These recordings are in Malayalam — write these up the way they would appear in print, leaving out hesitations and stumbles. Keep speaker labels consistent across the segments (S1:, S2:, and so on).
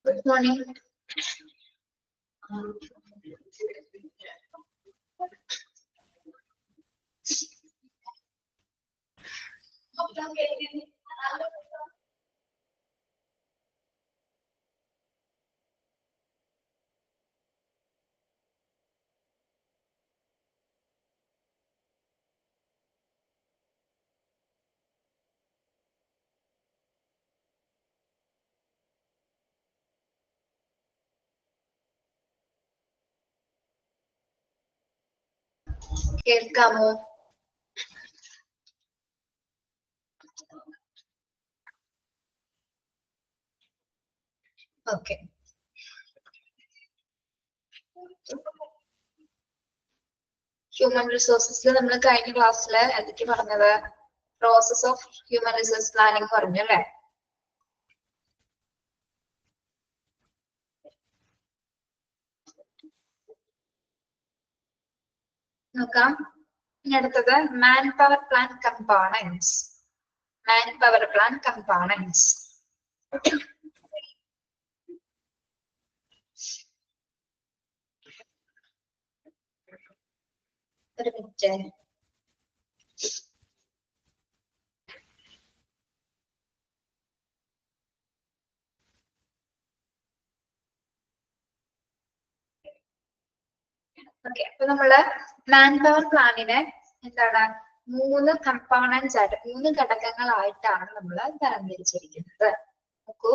S1: Good morning. കേൾക്കാമോ? ഓക്കെ. ഹ്യൂമൻ റിസോഴ്സസിൽ നമ്മൾ കഴിഞ്ഞ ക്ലാസ്സിൽ എന്തൊക്കെ പറഞ്ഞത്? Process of human resource planning പറഞ്ഞു അല്ലേ? നോക്കാം. ഇനി അടുത്തത് man power plan components. Man power plan components. ഒരു മിനിറ്റ്. ഓക്കെ, അപ്പൊ നമ്മള് മാൻ പവർ പ്ലാനിനെ എന്താണ് 3 കമ്പോണൻസ് ആയിട്ട് 3 ഘടകങ്ങളായിട്ടാണ് നമ്മൾ തരംതിരിച്ചിരിക്കുന്നത്. നോക്കൂ,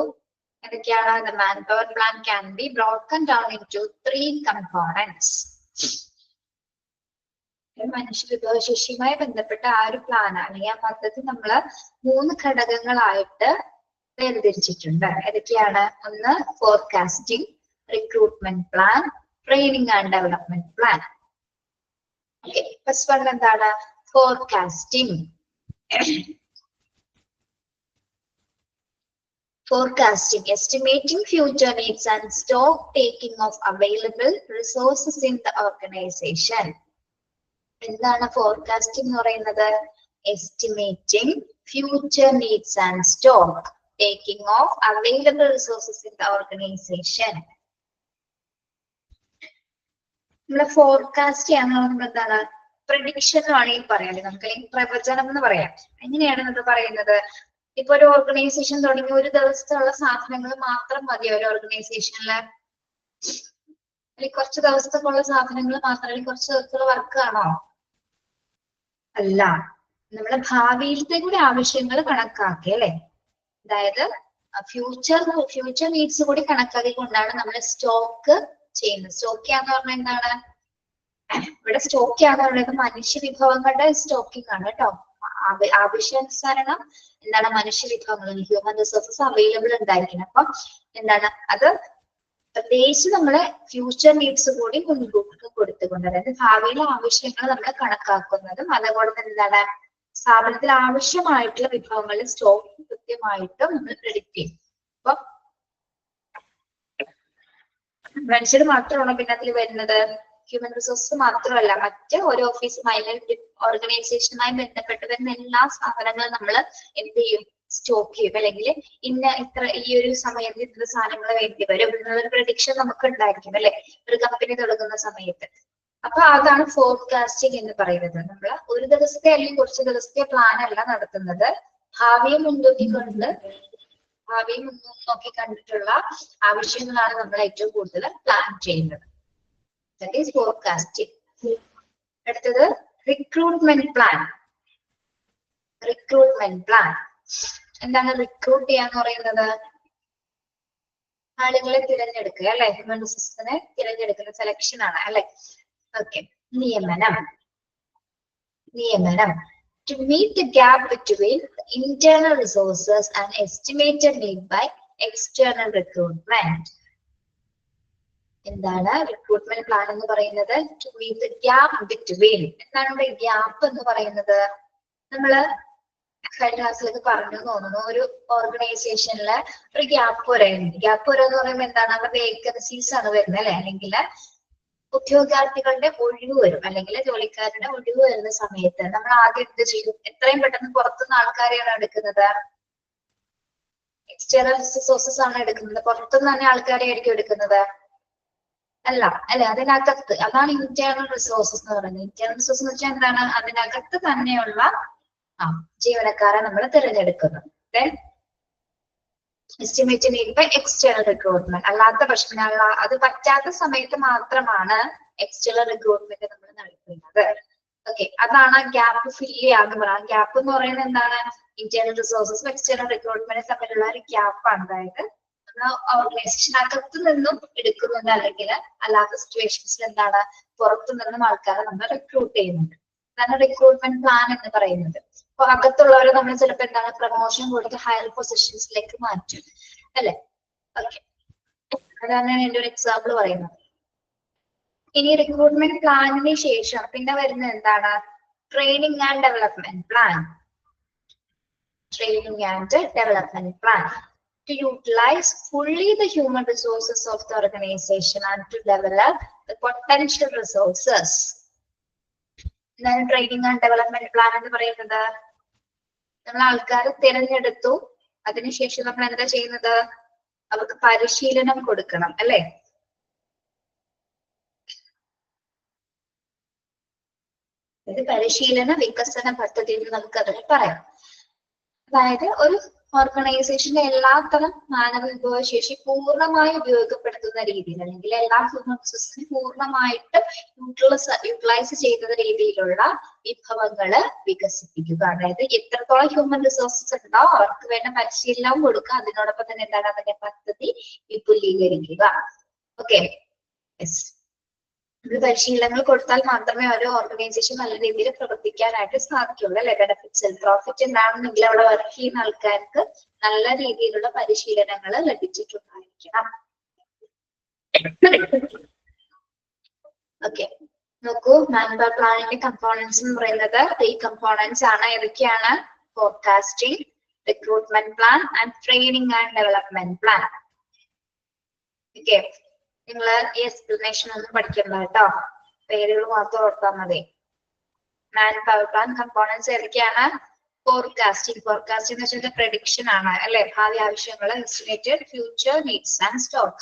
S1: എന്തൊക്കെയാണ്? The manpower plan can be broken down into 3 components. മനുഷ്യ വിഭവശേഷിയുമായി ബന്ധപ്പെട്ട ആ ഒരു പ്ലാൻ അല്ലെങ്കിൽ ആ പദ്ധതി നമ്മള് 3 ഘടകങ്ങളായിട്ട് വേർതിരിച്ചിട്ടുണ്ട്. ഏതൊക്കെയാണ്? ഒന്ന് forecasting, recruitment plan, training and development plan. Okay, first one എന്താണ്? Forecasting. Forecasting, estimating future needs and stock taking of available resources in the organization. എന്താണ് ഫോർകാസ്റ്റിംഗ് എന്ന് പറയുന്നത്? Estimating future needs and stock taking of available resources in the organisation. നമ്മള് ഫോർകാസ്റ്റ് ചെയ്യാന്ന് പറയുമ്പോൾ എന്താണ്? പ്രഡിക്ഷൻ വേണമെങ്കിൽ പറയാം, നമുക്ക് അല്ലെങ്കിൽ പ്രവചനം എന്ന് പറയാം. എങ്ങനെയാണ് നമ്മൾ പറയുന്നത്? ഇപ്പൊ ഒരു ഓർഗനൈസേഷൻ തുടങ്ങി ഒരു ദിവസത്തുള്ള സാധനങ്ങൾ മാത്രം മതി ഒരു ഓർഗനൈസേഷനില്? അല്ലെങ്കിൽ കുറച്ച് ദിവസത്തേക്കുള്ള സാധനങ്ങൾ മാത്രം, അല്ലെങ്കിൽ കുറച്ച് ദിവസത്തുള്ള വർക്ക് ആണോ? അല്ല, നമ്മുടെ ഭാവിയിലത്തെ കൂടി ആവശ്യങ്ങൾ കണക്കാക്കി അല്ലെ? അതായത് ഫ്യൂച്ചർ നീഡ്സ് കൂടി കണക്കാക്കിക്കൊണ്ടാണ് നമ്മൾ സ്റ്റോക്ക് ചെയ്യുന്നത്. സ്റ്റോക്ക് ചെയ്യാന്ന് പറഞ്ഞാൽ എന്താണ്? ഇവിടെ സ്റ്റോക്ക് ചെയ്യാന്ന് പറയുന്നത് മനുഷ്യ വിഭവങ്ങളുടെ സ്റ്റോക്കിംഗ് ആണ് കേട്ടോ. ആവശ്യാനുസരണം എന്താണ് മനുഷ്യ വിഭവങ്ങൾ, ഹ്യൂമൻ റിസോഴ്സസ് അവൈലബിൾ ഉണ്ടായിരിക്കണം. അപ്പൊ എന്താണ് അത് പ്രത്യേകിച്ച് നമ്മളെ ഫ്യൂച്ചർ നീഡ്സ് കൂടി മുൻകൂട്ടി കൊടുത്തുകൊണ്ട്, അതായത് ഭാവിയിലെ ആവശ്യങ്ങൾ നമ്മൾ കണക്കാക്കുന്നതും അതുപോലെ തന്നെ എന്താണ് സ്ഥാപനത്തിൽ ആവശ്യമായിട്ടുള്ള വിഭവങ്ങളുടെ സ്റ്റോക്ക് കൃത്യമായിട്ടും നമ്മൾ പ്രെഡിക്റ്റ് ചെയ്യും. അപ്പൊ മനുഷ്യർ മാത്രമാണോ പിന്നെ അതിൽ വരുന്നത്? ഹ്യൂമൻ റിസോഴ്സസ് മാത്രമല്ല, മറ്റ് ഓരോ ഓഫീസുമായി ഓർഗനൈസേഷനുമായി ബന്ധപ്പെട്ട് വരുന്ന എല്ലാ സാധനങ്ങളും നമ്മൾ എന്ത് ചെയ്യും? സ്റ്റോക്ക് ചെയ്യും. അല്ലെങ്കിൽ ഈ ഒരു സമയത്ത് ഇത്ര സാധനങ്ങൾ വേണ്ടി വരും എന്നുള്ളൊരു പ്രഡിക്ഷൻ നമുക്ക് ഉണ്ടായിരിക്കും അല്ലെ, ഒരു കമ്പനി തുടങ്ങുന്ന സമയത്ത്. അപ്പൊ അതാണ് ഫോർകാസ്റ്റിംഗ് എന്ന് പറയുന്നത്. നമ്മൾ ഒരു ദിവസത്തെ അല്ലെങ്കിൽ കുറച്ച് ദിവസത്തെ പ്ലാൻ അല്ല നടത്തുന്നത്, ഭാവിയെ മുൻകൂട്ടി കണ്ടിട്ടുള്ള ആവശ്യങ്ങളാണ് നമ്മൾ ഏറ്റവും കൂടുതൽ പ്ലാൻ ചെയ്യുന്നത്. That is forecasting. അടുത്തത് റിക്രൂട്ട്മെന്റ് പ്ലാൻ. റിക്രൂട്ട്മെന്റ് പ്ലാൻ എന്താണ്? റിക്രൂട്ട് ചെയ്യാന്ന് പറയുന്നത് ആളുകളെ തിരഞ്ഞെടുക്കുക അല്ലെ? ഹ്യൂമൻ റിസോഴ്സിനെ തിരഞ്ഞെടുക്കുന്ന സെലക്ഷൻ ആണ് അല്ലെ? ഓക്കെ. നിയമനം. To meet the gap between internal resources and estimated need by external recruitment. എന്താണ് റിക്രൂട്ട്മെന്റ് പ്ലാൻ എന്ന് പറയുന്നത്? To meet the gap between. എന്താണ് ഇവിടെ ഗ്യാപ്പ് എന്ന് പറയുന്നത്? നമ്മള് കഴിഞ്ഞ ക്ലാസ്സിലൊക്കെ പറഞ്ഞു തോന്നുന്നു, ഒരു ഓർഗനൈസേഷനില് ഒരു ഗ്യാപ്പ് വരെയുണ്ട്. ഗ്യാപ്പ് വരെ എന്ന് പറയുമ്പോൾ എന്താണ്? അവിടെ വേക്കൻസീസ് ആണ് വരുന്നത് അല്ലെ? അല്ലെങ്കിൽ ഉദ്യോഗാർത്ഥികളുടെ ഒഴിവ് വരും, അല്ലെങ്കിൽ ജോലിക്കാരുടെ ഒഴിവ് വരുന്ന സമയത്ത് നമ്മൾ ആദ്യം എന്ത് ചെയ്യും? എത്രയും പെട്ടെന്ന് പുറത്തുനിന്ന് ആൾക്കാരെയാണ് എടുക്കുന്നത്. എക്സ്റ്റേണൽ റിസോഴ്സസ് ആണ് എടുക്കുന്നത്. പുറത്തുനിന്ന് തന്നെ ആൾക്കാരെ ആയിരിക്കും എടുക്കുന്നത്. അല്ല അല്ലെ, അതിനകത്ത് അതാണ് ഇന്റേണൽ റിസോഴ്സസ് എന്ന് പറയുന്നത്. ഇന്റേണൽ റിസോഴ്സ് എന്ന് വെച്ചാൽ എന്താണ്? അതിനകത്ത് തന്നെയുള്ള ജീവനക്കാരെ നമ്മൾ തിരഞ്ഞെടുക്കുന്നത്. Estimate need by external recruitment. അല്ലാത്ത പക്ഷം അത് പറ്റാത്ത സമയത്ത് മാത്രമാണ് എക്സ്റ്റേണൽ റിക്രൂട്ട്മെന്റ് നമ്മൾ നടത്തുന്നത്. ഓക്കെ, അതാണ് ഗ്യാപ്പ് ഫില്ല് ചെയ്യാന്ന് പറയുന്നത്. ഗ്യാപ്പ് എന്ന് പറയുന്നത് എന്താണ്? ഇന്റേണൽ റിസോഴ്സസും എക്സ്റ്റേണൽ റിക്രൂട്ട്മെന്റും തമ്മിലുള്ള ഒരു ഗ്യാപ്പാണ്. അതായത് ഓർഗനൈസേഷനകത്ത് നിന്നും എടുക്കുന്നുണ്ട്, അല്ലെങ്കിൽ അല്ലാത്ത സിറ്റുവേഷൻസിൽ എന്താണ് പുറത്തു നിന്നും ആൾക്കാരെ നമ്മൾ റിക്രൂട്ട് ചെയ്യുന്നുണ്ട്. അതാണ് റിക്രൂട്ട്മെന്റ് പ്ലാൻ എന്ന് പറയുന്നത്. അപ്പൊ അകത്തുള്ളവരെ നമ്മൾ ചിലപ്പോൾ എന്താണ് പ്രൊമോഷൻ കൊടുത്ത് ഹയർ പൊസിഷൻസിലേക്ക് മാറ്റും, അല്ലെ? ഓക്കെ, അതാണ് ഞാൻ എന്റെ ഒരു എക്സാമ്പിൾ പറയുന്നത്. ഇനി റിക്രൂട്ട്മെന്റ് പ്ലാനിന് ശേഷം പിന്നെ വരുന്നത് എന്താണ്? Training and development plan. Training and development plan to utilize fully the human resources of the organization and to develop the potential resources. Training and development plan എന്ന് പറയുന്നത്, നമ്മൾ ആൾക്കാരെ തിരഞ്ഞെടുത്തു, അതിനുശേഷം നമ്മൾ എന്താ ചെയ്യുന്നത്? അവർക്ക് പരിശീലനം കൊടുക്കണം, അല്ലെ? ഇത് പരിശീലന വികസന പദ്ധതി എന്ന് നമുക്ക് അതിന് പറയാം. അതായത് ഒരു ഓർഗനൈസേഷന്റെ എല്ലാത്തരം മാനവ വിഭവശേഷി പൂർണ്ണമായി ഉപയോഗപ്പെടുത്തുന്ന രീതിയിൽ, അല്ലെങ്കിൽ എല്ലാ ഹ്യൂമൻ റിസോഴ്സിനെ പൂർണ്ണമായിട്ട് യൂട്ടിലൈസ് ചെയ്യുന്ന രീതിയിലുള്ള വിഭവങ്ങള് വികസിപ്പിക്കുക. അതായത് എത്രത്തോളം ഹ്യൂമൻ റിസോഴ്സസ് ഉണ്ടോ അവർക്ക് വേണ്ട പരിശീലനവും കൊടുക്കുക. അതിനോടൊപ്പം തന്നെ എന്താണ് അതിന്റെ പദ്ധതി വിപുലീകരിക്കുക. Okay, yes. പരിശീലനങ്ങൾ കൊടുത്താൽ മാത്രമേ ഒരു ഓർഗനൈസേഷൻ നല്ല രീതിയിൽ പ്രവർത്തിക്കാനായിട്ട് സാധിക്കുള്ളൂ, അല്ലെ? ബെനിഫിറ്റ്സ്, പ്രോഫിറ്റ് ഉണ്ടാവണമെങ്കിൽ അവിടെ വർക്ക് ചെയ്യുന്ന ആൾക്കാർക്ക് നല്ല രീതിയിലുള്ള പരിശീലനങ്ങൾ ലഭിച്ചിട്ടുണ്ടായിരിക്കണം. ഓക്കെ, നോക്കൂ, മാൻ പവർ പ്ലാനിന്റെ കമ്പോണൻസ് എന്ന് പറയുന്നത് 3 കമ്പോണൻസ് ആണ്. ഏതൊക്കെയാണ്? Forecasting, recruitment plan and training and development plan. Okay, നിങ്ങള് ഈ എക്സ്പ്ലനേഷൻ ഒന്നും പഠിക്കണ്ട കേട്ടോ, പേരുകൾ മാത്രം ഓർത്താൽ മതി. മാൻ പവർ പ്ലാൻ കമ്പോണൻസ് ഏതൊക്കെയാണ്? ഫോർകാസ്റ്റിംഗ്. ഫോർകാസ്റ്റിംഗ് എന്ന് വെച്ചാൽ പ്രഡിക്ഷൻ ആണ്, അല്ലെ? ഭാവി ആവശ്യങ്ങൾ, estimated future needs and stock.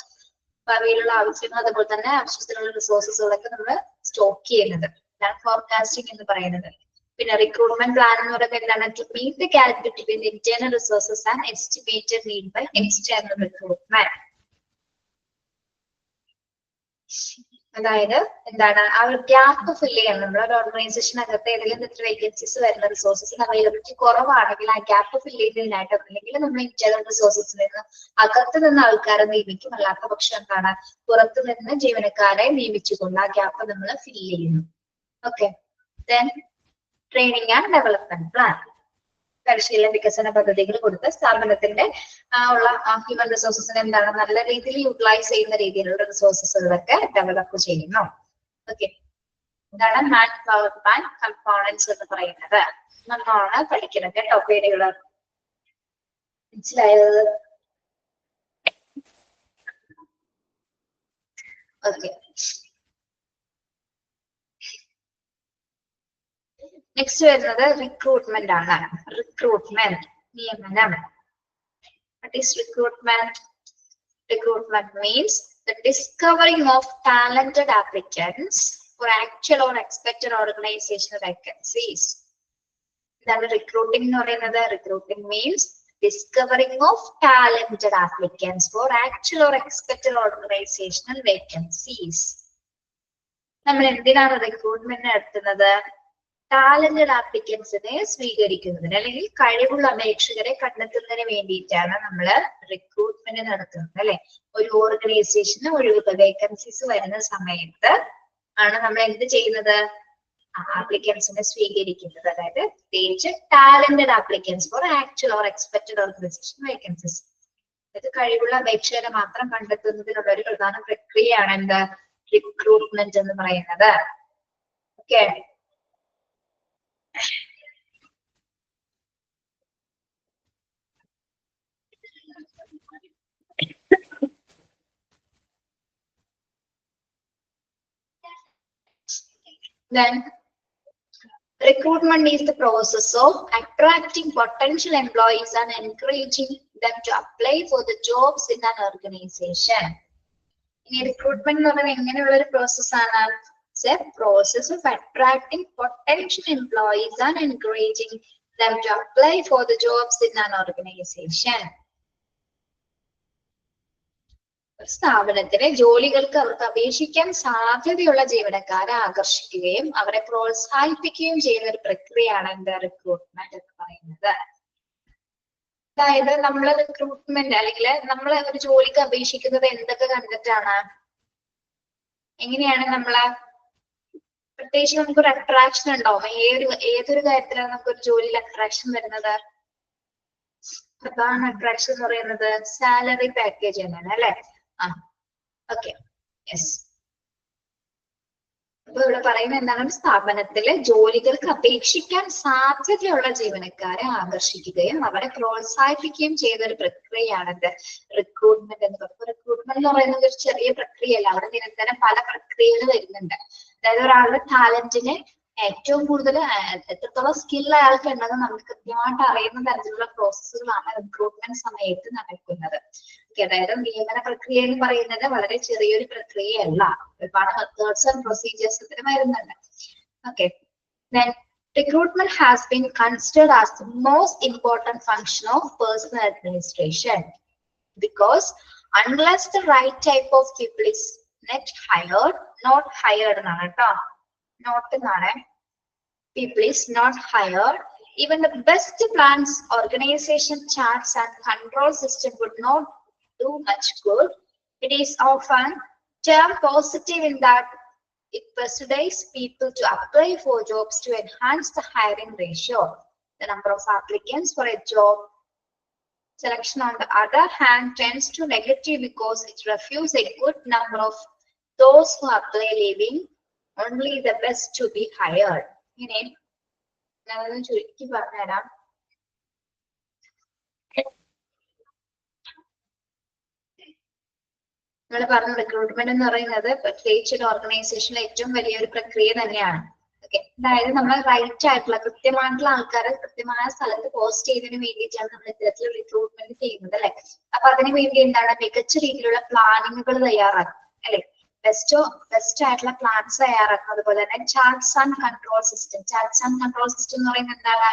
S1: ഭാവിയിലുള്ള ആവശ്യങ്ങൾ, അതുപോലെ തന്നെ ആവശ്യത്തിനുള്ള റിസോഴ്സസുകളൊക്കെ നമ്മൾ സ്റ്റോക്ക് ചെയ്യുന്നത്, ഇതാണ് ഫോർകാസ്റ്റിംഗ് എന്ന് പറയുന്നത്. പിന്നെ റിക്രൂട്ട്മെന്റ് പ്ലാൻ എന്ന് പറയുന്നത് എന്താണ്? To meet the gap between internal resources and estimated need by external recruitment. അതായത് എന്താണ്? ആ ഒരു ഗ്യാപ്പ് ഫില്ല് ചെയ്യണം. നമ്മളൊരു ഓർഗനൈസേഷനകത്ത് ഏതെങ്കിലും എത്ര വേക്കൻസീസ് വരുന്ന റിസോഴ്സസിന് അവൈലബിലിറ്റി കുറവാണെങ്കിൽ ആ ഗ്യാപ്പ് ഫില്ല് ചെയ്യുന്നതിനായിട്ട്, അല്ലെങ്കിൽ നമ്മൾ ഇന്റേണൽ റിസോഴ്സസിൽ നിന്ന് അകത്ത് നിന്ന് ആൾക്കാരെ നിയമിക്കും. അല്ലാത്ത പക്ഷം എന്താണ്? പുറത്തു നിന്ന് ജീവനക്കാരെ നിയമിച്ചുകൊണ്ട് ആ ഗ്യാപ്പ് നമ്മൾ ഫില്ല് ചെയ്യുന്നു. Okay, then training and development plan. പരിശീലന വികസന പദ്ധതികൾ കൊടുത്ത് സ്ഥാപനത്തിന്റെ ഉള്ള ഹ്യൂമൻ റിസോഴ്സസിനെ എന്താണ് നല്ല രീതിയിൽ യൂട്ടിലൈസ് ചെയ്യുന്ന രീതിയിലുള്ള റിസോഴ്സസുകളൊക്കെ ഡെവലപ്പ് ചെയ്യുന്നു. ഓക്കെ, ഇതാണ് മാൻ പവർ പ്ലാൻ കമ്പോണൻസ് എന്ന് പറയുന്നത്. നന്നാണ് പഠിക്കുന്നത് കേട്ടോ, പേരുകൾ മനസ്സിലായത്? ഓക്കെ, നെക്സ്റ്റ് വരുന്നത് റിക്രൂട്ട്മെന്റ് ആണ്. റിക്രൂട്ട്മെന്റ്, നിയമനം. What is recruitment? Recruitment means the discovering of talented applicants for actual or expected organizational vacancies. ഇതാണ് recruiting എന്ന് പറയുന്നത്. Recruiting means discovering of talented applicants for actual or expected organizational vacancies. നമ്മൾ എന്തിനാണ് റിക്രൂട്ട്മെന്റ് നടത്തുന്നത്? ടാലന്റഡ് ആപ്ലിക്കൻസിനെ സ്വീകരിക്കുന്നതിന്, അല്ലെങ്കിൽ കഴിവുള്ള അപേക്ഷകരെ കണ്ടെത്തുന്നതിന് വേണ്ടിയിട്ടാണ് നമ്മൾ റിക്രൂട്ട്മെന്റ് നടത്തുന്നത്, അല്ലെ? ഒരു ഓർഗനൈസേഷന് ഒഴിവ് വേക്കൻസീസ് വരുന്ന സമയത്ത് ആണ് നമ്മൾ എന്ത് ചെയ്യുന്നത്? ആപ്ലിക്കൻസിനെ സ്വീകരിക്കുന്നത്. അതായത് പ്രത്യേകിച്ച് talented applicants for actual or expected organisation vacancies. അതായത് കഴിവുള്ള അപേക്ഷകരെ മാത്രം കണ്ടെത്തുന്നതിനുള്ള ഒരു പ്രധാന പ്രക്രിയയാണ് എന്ത്? റിക്രൂട്ട്മെന്റ് എന്ന് പറയുന്നത്. Okay, Then recruitment is the process of attracting potential employees and encouraging them to apply for the jobs in an organization. In recruitment എന്ന് പറയുന്നത് എങ്ങനെയുള്ള ഒരു പ്രോസസ് ആണ്? It's a process of attracting potential employees and encouraging them to apply for the jobs in an organization. സ്ഥാപനത്തിലെ ജോലികൾക്ക് അവർക്ക് അപേക്ഷിക്കാൻ സാധ്യതയുള്ള ജീവനക്കാരെ ആകർഷിക്കുകയും അവരെ പ്രോത്സാഹിപ്പിക്കുകയും ചെയ്യുന്ന ഒരു പ്രക്രിയയാണ് എന്താ റിക്രൂട്ട്മെന്റ് എന്ന് പറയുന്നത്. അതായത് നമ്മൾ റിക്രൂട്ട്മെന്റ് അല്ലെങ്കിൽ നമ്മൾ ഒരു ജോലിക്ക് അപേക്ഷിക്കുന്നത് എന്തൊക്കെ കണ്ടിട്ടാണ്? എങ്ങനെയാണ് നമ്മള് പ്രത്യേകിച്ച് നമുക്കൊരു അട്രാക്ഷൻ ഉണ്ടാവും. ഏതൊരു കാര്യത്തിലാണ് നമുക്കൊരു ജോലിയിൽ അട്രാക്ഷൻ വരുന്നത്? പ്രധാന അട്രാക്ഷൻ എന്ന് പറയുന്നത് സാലറി പാക്കേജ് തന്നെയാണ് അല്ലെ? Okay, yes. അപ്പൊ ഇവിടെ പറയുന്നത് എന്താണ്? സ്ഥാപനത്തിലെ ജോലികൾക്ക് അപേക്ഷിക്കാൻ സാധ്യതയുള്ള ജീവനക്കാരെ ആകർഷിക്കുകയും അവരെ പ്രോത്സാഹിപ്പിക്കുകയും ചെയ്യുന്ന ഒരു പ്രക്രിയയാണ് റിക്രൂട്ട്മെന്റ് എന്ന് പറയുന്നത്. റിക്രൂട്ട്മെന്റ് എന്ന് പറയുന്നത് ഒരു ചെറിയ പ്രക്രിയയല്ല, അവിടെ നിരന്തരം പല പ്രക്രിയകൾ വരുന്നുണ്ട്. അതായത് ഒരാളുടെ ടാലന്റിനെ ഏറ്റവും കൂടുതൽ എത്രത്തോളം സ്കിൽ അയാൾക്ക് ഉണ്ടെന്ന് നമുക്ക് കൃത്യമായിട്ട് അറിയുന്ന തരത്തിലുള്ള പ്രോസസ്സുകളാണ് റിക്രൂട്ട്മെന്റ് സമയത്ത് നടക്കുന്നത്. അതായത് നിയമന പ്രക്രിയ എന്ന് പറയുന്നത് വളരെ ചെറിയൊരു പ്രക്രിയയല്ല, ഒരുപാട് മെത്തേഡ്സ് ആൻഡ് പ്രൊസീജിയേഴ്സ് ഇതിന് വരുന്നുണ്ട്. Okay, then recruitment has been considered as the most important function of personal administration because unless the right type of people is not hired എന്നാണ് കേട്ടോ, നോട്ട് എന്നാണ്, people is not hired, even the best plans, organization charts and control system would not do much good. It is often termed positive in that it persuades people to apply for jobs to enhance the hiring ratio. The number of applicants for a job selection, on the other hand, tends to negative because it refuses a good number of those who apply, leaving only the best to be hired. ഇങ്ങനെ ഞാനൊന്ന് ചുരുക്കി പറഞ്ഞുതരാം. നമ്മൾ പറഞ്ഞു റിക്രൂട്ട്മെന്റ് എന്ന് പറയുന്നത് പ്രത്യേകിച്ച് ഒരു ഓർഗനൈസേഷനിലെ ഏറ്റവും വലിയൊരു പ്രക്രിയ തന്നെയാണ്. ഓക്കെ, അതായത് നമ്മൾ റൈറ്റ് ആയിട്ടുള്ള കൃത്യമായിട്ടുള്ള ആൾക്കാരെ കൃത്യമായ സ്ഥലത്ത് പോസ്റ്റ് ചെയ്യുന്നതിന് വേണ്ടിയിട്ടാണ് നമ്മൾ ഇത്തരത്തിലുള്ള റിക്രൂട്ട്മെന്റ് ചെയ്യുന്നത് അല്ലെ? അപ്പൊ അതിനു വേണ്ടി എന്താണ് മികച്ച രീതിയിലുള്ള പ്ലാനിങ്ങുകൾ തയ്യാറാക്കും അല്ലെ? ബെസ്റ്റ് ആയിട്ടുള്ള പ്ലാൻസ് തയ്യാറാക്കും. അതുപോലെ തന്നെ charts and control system. Charts and control system എന്ന് പറയുന്നത് എന്താണ്?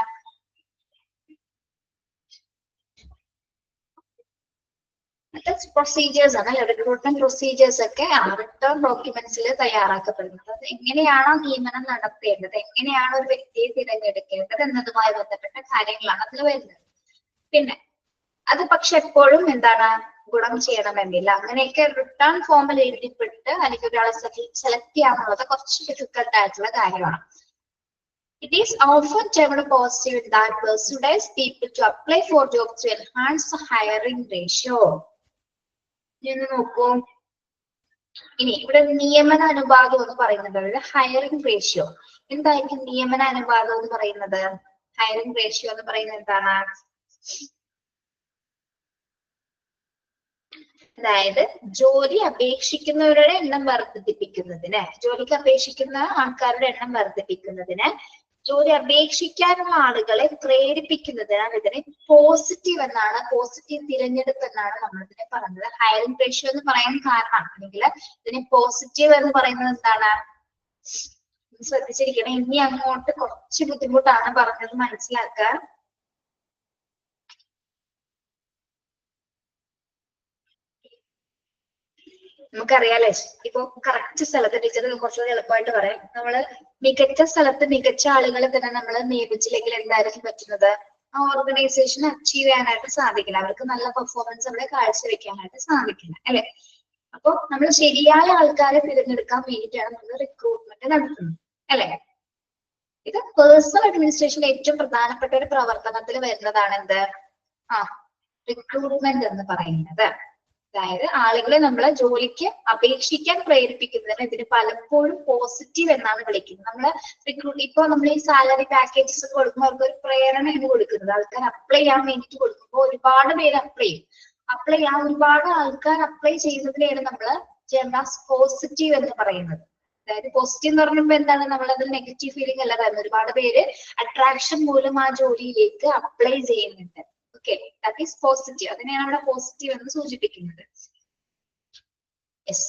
S1: പ്രൊസീജിയേഴ്സ് ആണ് അല്ലെ? റിക്രൂട്ട്മെന്റ് പ്രൊസീജിയേഴ്സ് ഒക്കെ റിട്ടേൺ ഡോക്യുമെന്റ്സിൽ തയ്യാറാക്കപ്പെടുന്നത്. അത് എങ്ങനെയാണോ നിയമനം നടത്തേണ്ടത്, എങ്ങനെയാണ് ഒരു വ്യക്തിയെ തിരഞ്ഞെടുക്കേണ്ടത് എന്നതുമായി ബന്ധപ്പെട്ട കാര്യങ്ങളാണ് അതിൽ വരുന്നത്. പിന്നെ അത് പക്ഷെ എപ്പോഴും എന്താണ് ഗുണം ചെയ്യണമെന്നില്ല. അങ്ങനെയൊക്കെ റിട്ടേൺ ഫോമിൽ എഴുതിപ്പെട്ട് അല്ലെങ്കിൽ ഒരാളെ സെലക്ട് ചെയ്യാന്നുള്ളത് കുറച്ച് ഡിഫിക്കൽട്ട് ആയിട്ടുള്ള കാര്യമാണ്. It is often termed positive that persuades people to apply for jobs to enhance the hiring ratio. ഇനി നോക്കൂ, ഇനി ഇവിടെ നിയമന അനുപാതം എന്ന് പറയുന്നത് ഹയറിംഗ് റേഷ്യോ. എന്തായിരിക്കും നിയമന അനുപാതം എന്ന് പറയുന്നത്? ഹയറിംഗ് റേഷ്യോ എന്ന് പറയുന്നത് എന്താണ്? അതായത് ജോലി അപേക്ഷിക്കുന്നവരുടെ എണ്ണം വർദ്ധിപ്പിക്കുന്നതിന്, ജോലിക്ക് അപേക്ഷിക്കുന്ന ആൾക്കാരുടെ എണ്ണം വർദ്ധിപ്പിക്കുന്നതിന്, ജോലി അപേക്ഷിക്കാനുള്ള ആളുകളെ പ്രേരിപ്പിക്കുന്നതിനാണ് ഇതിനെ പോസിറ്റീവ് എന്നാണ്, പോസിറ്റീവ് തിരഞ്ഞെടുപ്പ് എന്നാണ് നമ്മൾ ഇതിനെ പറയുന്നത്. ഹയറിംഗ് റേഷ്യോ എന്ന് പറയാൻ കാരണം അല്ലെങ്കിൽ ഇതിനെ പോസിറ്റീവ് എന്ന് പറയുന്നത് എന്താണ്? ശ്രദ്ധിച്ചിരിക്കണം. ഇനി അങ്ങോട്ട് കുറച്ച് ബുദ്ധിമുട്ടാണ് പറഞ്ഞത് മനസ്സിലാക്കാൻ. നമുക്കറിയാലേ, ഇപ്പൊ കറക്റ്റ് സ്ഥലത്ത് ടീച്ചർ കുറച്ചുകൂടി എളുപ്പമായിട്ട് പറയാം. നമ്മള് മികച്ച സ്ഥലത്ത് മികച്ച ആളുകളെ തന്നെ നമ്മൾ നിയമിച്ചില്ലെങ്കിൽ എന്തായിരിക്കും പറ്റുന്നത്? ആ ഓർഗനൈസേഷൻ അച്ചീവ് ചെയ്യാനായിട്ട് സാധിക്കില്ല, അവർക്ക് നല്ല പെർഫോമൻസ് അവിടെ കാഴ്ചവെക്കാനായിട്ട് സാധിക്കില്ല അല്ലെ? അപ്പൊ നമ്മൾ ശരിയായ ആൾക്കാരെ തിരഞ്ഞെടുക്കാൻ വേണ്ടിയിട്ടാണ് നമ്മൾ റിക്രൂട്ട്മെന്റ് നടത്തുന്നത് അല്ലെ? ഇത് പേഴ്സണൽ അഡ്മിനിസ്ട്രേഷനിലെ ഏറ്റവും പ്രധാനപ്പെട്ട ഒരു പ്രവർത്തനത്തിൽ വരുന്നതാണ് എന്ത്? റിക്രൂട്ട്മെന്റ് എന്ന് പറയുന്നത്. അതായത് ആളുകളെ നമ്മളെ ജോലിക്ക് അപേക്ഷിക്കാൻ പ്രേരിപ്പിക്കുന്നതിന് ഇതിന് പലപ്പോഴും പോസിറ്റീവ് എന്നാണ് വിളിക്കുന്നത്. നമ്മള് ഇപ്പൊ നമ്മൾ ഈ സാലറി പാക്കേജസ് ഒക്കെ കൊടുക്കുമ്പോൾ അവർക്ക് ഒരു പ്രേരണയാണ് കൊടുക്കുന്നത്. ആൾക്കാർ അപ്ലൈ ചെയ്യാൻ വേണ്ടിയിട്ട് കൊടുക്കുമ്പോൾ ഒരുപാട് പേര് അപ്ലൈ ചെയ്യാൻ ഒരുപാട് ആൾക്കാർ അപ്ലൈ ചെയ്യുന്നതിനെയാണ് നമ്മള് ജെൻഡാസ് പോസിറ്റീവ് എന്ന് പറയുന്നത്. അതായത് പോസിറ്റീവ് എന്ന് പറയുമ്പോൾ എന്താണ്, നമ്മളത് നെഗറ്റീവ് ഫീലിംഗ് അല്ല പറയുന്നത്. ഒരുപാട് പേര് അട്രാക്ഷൻ മൂലം ആ ജോലിയിലേക്ക് അപ്ലൈ ചെയ്യുന്നുണ്ട്. Okay, that is positive. അതിനെയാണ് അവിടെ പോസിറ്റീവ് എന്ന് സൂചിപ്പിക്കുന്നത്. യെസ്.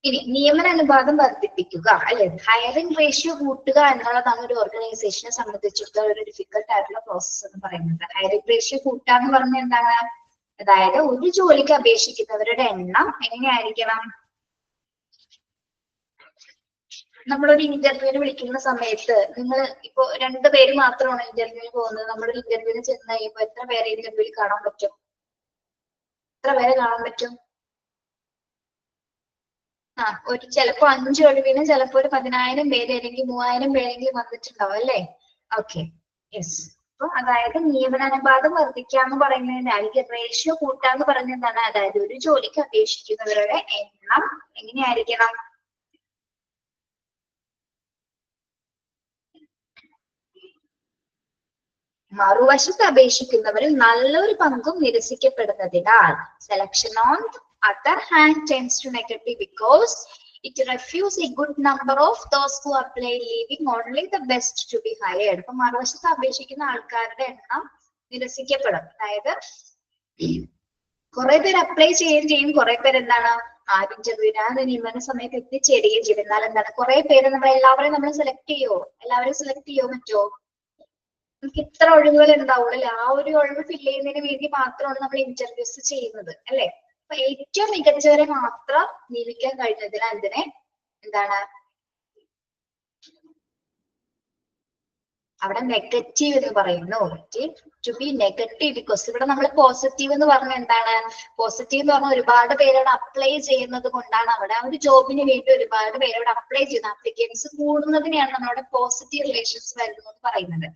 S1: ഇനി നിയമന അനുപാതം വർദ്ധിപ്പിക്കുക അല്ലെ, ഹയറിംഗ് റേഷ്യോ കൂട്ടുക എന്നുള്ളതാണ് ഒരു ഓർഗനൈസേഷനെ സംബന്ധിച്ചിടത്തോളം ഒരു ഡിഫിക്കൽട്ട് ആയിട്ടുള്ള പ്രോസസ് എന്ന് പറയുന്നത്. ഹയറിംഗ് റേഷ്യോ കൂട്ടുക എന്ന് പറഞ്ഞാൽ എന്താണ്, അതായത് ഒരു ജോലിക്ക് അപേക്ഷിക്കുന്നവരുടെ എണ്ണം എങ്ങനെയായിരിക്കണം, നമ്മളൊരു ഇന്റർവ്യൂവിന് വിളിക്കുന്ന സമയത്ത് നിങ്ങൾ ഇപ്പോ 2 പേര് മാത്രമാണ് ഇന്റർവ്യൂവിന് പോകുന്നത്. നമ്മുടെ ഇന്റർവ്യൂവിന് ചെന്ന് കഴിയുമ്പോൾ എത്ര പേരെ ഇന്റർവ്യൂവിൽ കാണാൻ പറ്റും? എത്ര പേരെ കാണാൻ പറ്റും? ഒരു ചിലപ്പോ 5 ഒഴിവിന് ചിലപ്പോ ഒരു 10,000 പേര് അല്ലെങ്കിൽ 3,000 പേരെങ്കിലും വന്നിട്ടുണ്ടാവും അല്ലേ? Okay, yes. അപ്പൊ അതായത് നിയമനാനുപാതം വർദ്ധിക്കാന്ന് പറയുന്നതിന് അല്ലെങ്കിൽ റേഷ്യോ കൂട്ടാന്ന് പറയുന്നത് എന്താണ്, അതായത് ഒരു ജോലിക്ക് അപേക്ഷിക്കുന്നവരുടെ എണ്ണം എങ്ങനെയായിരിക്കണം, മറുവശത്ത് അപേക്ഷിക്കുന്നവരിൽ നല്ലൊരു പങ്കും നിരസിക്കപ്പെടുന്നതിനാൽ selection on other hand tends to negative because it refuse a good number of those who apply, leaving only the best to be hired. അപ്പൊ മറുവശത്ത് അപേക്ഷിക്കുന്ന ആൾക്കാരുടെ എണ്ണം നിരസിക്കപ്പെടും. അതായത് കുറെ പേര് അപ്ലൈ ചെയ്യും, കുറെ പേര് എന്താണ് ആ ഇന്റർവ്യൂവിന് നിയമന സമയത്ത് എത്തിച്ചേരുകയും ചെയ്യും. എന്നാൽ എന്താണ് കുറെ പേര് നമ്മൾ എല്ലാവരെയും നമ്മൾ സെലക്ട് ചെയ്യുമോ? എല്ലാവരെയും സെലക്ട് ചെയ്യോ പറ്റുമോ? നമുക്ക് ഇത്ര ഒഴിവുകൾ ഉണ്ടാവുള്ളൂ അല്ലെ, ആ ഒരു ഒഴിവ് ഫില്ല് ചെയ്യുന്നതിന് വേണ്ടി മാത്രമാണ് നമ്മൾ ഇന്റർവ്യൂസ് ചെയ്യുന്നത് അല്ലെ. അപ്പൊ ഏറ്റവും മികച്ചവരെ മാത്രം നിയമിക്കാൻ കഴിഞ്ഞതിനാൽ അതിനെ എന്താണ് അവിടെ നെഗറ്റീവ് എന്ന് പറയുന്നു. ടു ബി നെഗറ്റീവ് ബിക്കോസ് ഇവിടെ നമ്മൾ പോസിറ്റീവ് എന്ന് പറഞ്ഞ എന്താണ്, പോസിറ്റീവ് എന്ന് പറഞ്ഞാൽ ഒരുപാട് പേരോട് അപ്ലൈ ചെയ്യുന്നത് കൊണ്ടാണ് അവിടെ ആ ഒരു ജോബിന് വേണ്ടി ഒരുപാട് പേരോട് അപ്ലൈ ചെയ്യുന്ന ആപ്ലിക്കൻസ് കൂടുന്നതിനെയാണ് നമ്മളവിടെ പോസിറ്റീവ് റിലേഷൻസ് വരുന്നത് എന്ന് പറയുന്നത്.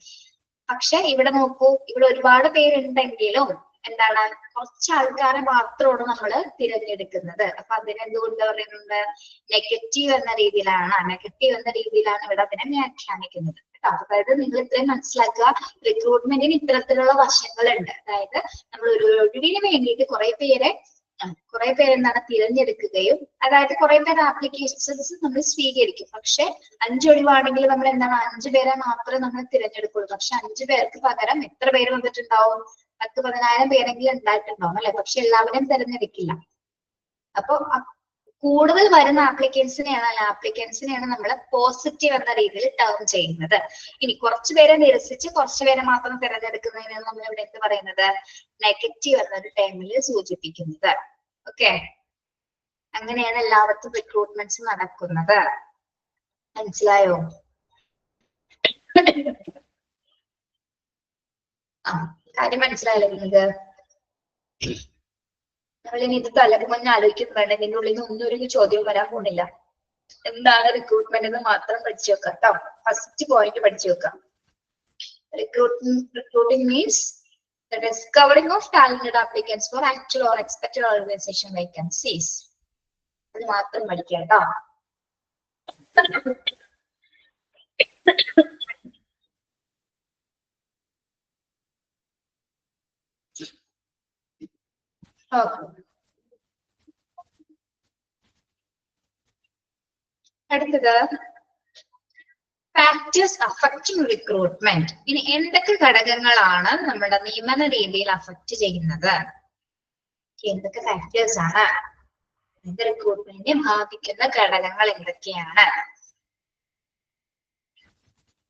S1: പക്ഷെ ഇവിടെ നോക്കൂ, ഇവിടെ ഒരുപാട് പേരുണ്ടെങ്കിലും എന്താണ് കുറച്ച് ആൾക്കാരെ മാത്രമാണ് നമ്മൾ തിരഞ്ഞെടുക്കുന്നത്. അപ്പൊ അതിനെന്തുകൊണ്ട് പറയുന്നുണ്ട്, നെഗറ്റീവ് എന്ന രീതിയിലാണ് ഇവിടെ അതിനെ വ്യാഖ്യാനിക്കുന്നത്. അതായത് നിങ്ങൾ ഇത്രയും മനസ്സിലാക്കുക, റിക്രൂട്ട്മെന്റിന് ഇത്തരത്തിലുള്ള വശങ്ങളുണ്ട്. അതായത് നമ്മൾ ഒരു ഒഴിവിന് വേണ്ടിയിട്ട് കുറെ പേരെ എന്താണ് തിരഞ്ഞെടുക്കുകയും, അതായത് കുറെ പേര് ആപ്ലിക്കേഷൻസ് നമ്മൾ സ്വീകരിക്കും. പക്ഷെ 5 ഒഴിവാണെങ്കിൽ നമ്മൾ എന്താണ് 5 പേരെ മാത്രമേ നമ്മൾ തിരഞ്ഞെടുക്കുള്ളൂ. പക്ഷെ 5 പേർക്ക് പകരം എത്ര പേര് വന്നിട്ടുണ്ടാവും, 10,000-10,000 പേരെങ്കിലും ഉണ്ടായിട്ടുണ്ടാവും അല്ലെ. പക്ഷെ എല്ലാവരെയും തിരഞ്ഞെടുക്കില്ല. അപ്പൊ കൂടുതൽ വരുന്ന ആപ്ലിക്കൻസിനെയാണ് നമ്മൾ പോസിറ്റീവ് എന്ന രീതിയിൽ ടേം ചെയ്യുന്നത്. ഇനി കുറച്ചുപേരെ നിരസിച്ച് കുറച്ചുപേരെ മാത്രം തിരഞ്ഞെടുക്കുന്നതിനാണ് നമ്മൾ ഇവിടെ എന്ത് പറയുന്നത്, നെഗറ്റീവ് എന്നൊരു ടേമിൽ സൂചിപ്പിക്കുന്നത്. ഓക്കെ, അങ്ങനെയാണ് എല്ലായിടത്തും റിക്രൂട്ട്മെന്റ്സ് നടക്കുന്നത്. മനസ്സിലായോ? കാര്യം മനസ്സിലായല്ലോ നിങ്ങൾക്ക്? നമ്മളിനി ഇത് തലക്ക് മുന്നേ ആലോചിക്കുന്നുണ്ട്, ഇതിന്റെ ഉള്ളിൽ നിന്ന് ഒന്നും ഒരു ചോദ്യവും വരാൻ പോകുന്നില്ല. എന്താണ് റിക്രൂട്ട്മെന്റ് എന്ന് മാത്രം പഠിച്ചു വെക്കാം കേട്ടോ. ഫസ്റ്റ് പോയിന്റ് പഠിച്ചു വെക്കാം. Recruiting means the discovering of talented applicants for actual or expected organization vacancies. അത് മാത്രം പഠിക്കാം കേട്ടോ. അടുത്തത് ഫാക്ടേഴ്സ് അഫക്റ്റിംഗ് റിക്രൂട്ട്മെന്റ്. ഇനി എന്തൊക്കെ ഘടകങ്ങളാണ് നമ്മുടെ നിയമന രീതിയിൽ അഫക്റ്റ് ചെയ്യുന്നത്, എന്തൊക്കെ ഫാക്ടേഴ്സ് ആണ് റിക്രൂട്ട്മെന്റിനെ ബാധിക്കുന്ന ഘടകങ്ങൾ എന്തൊക്കെയാണ്?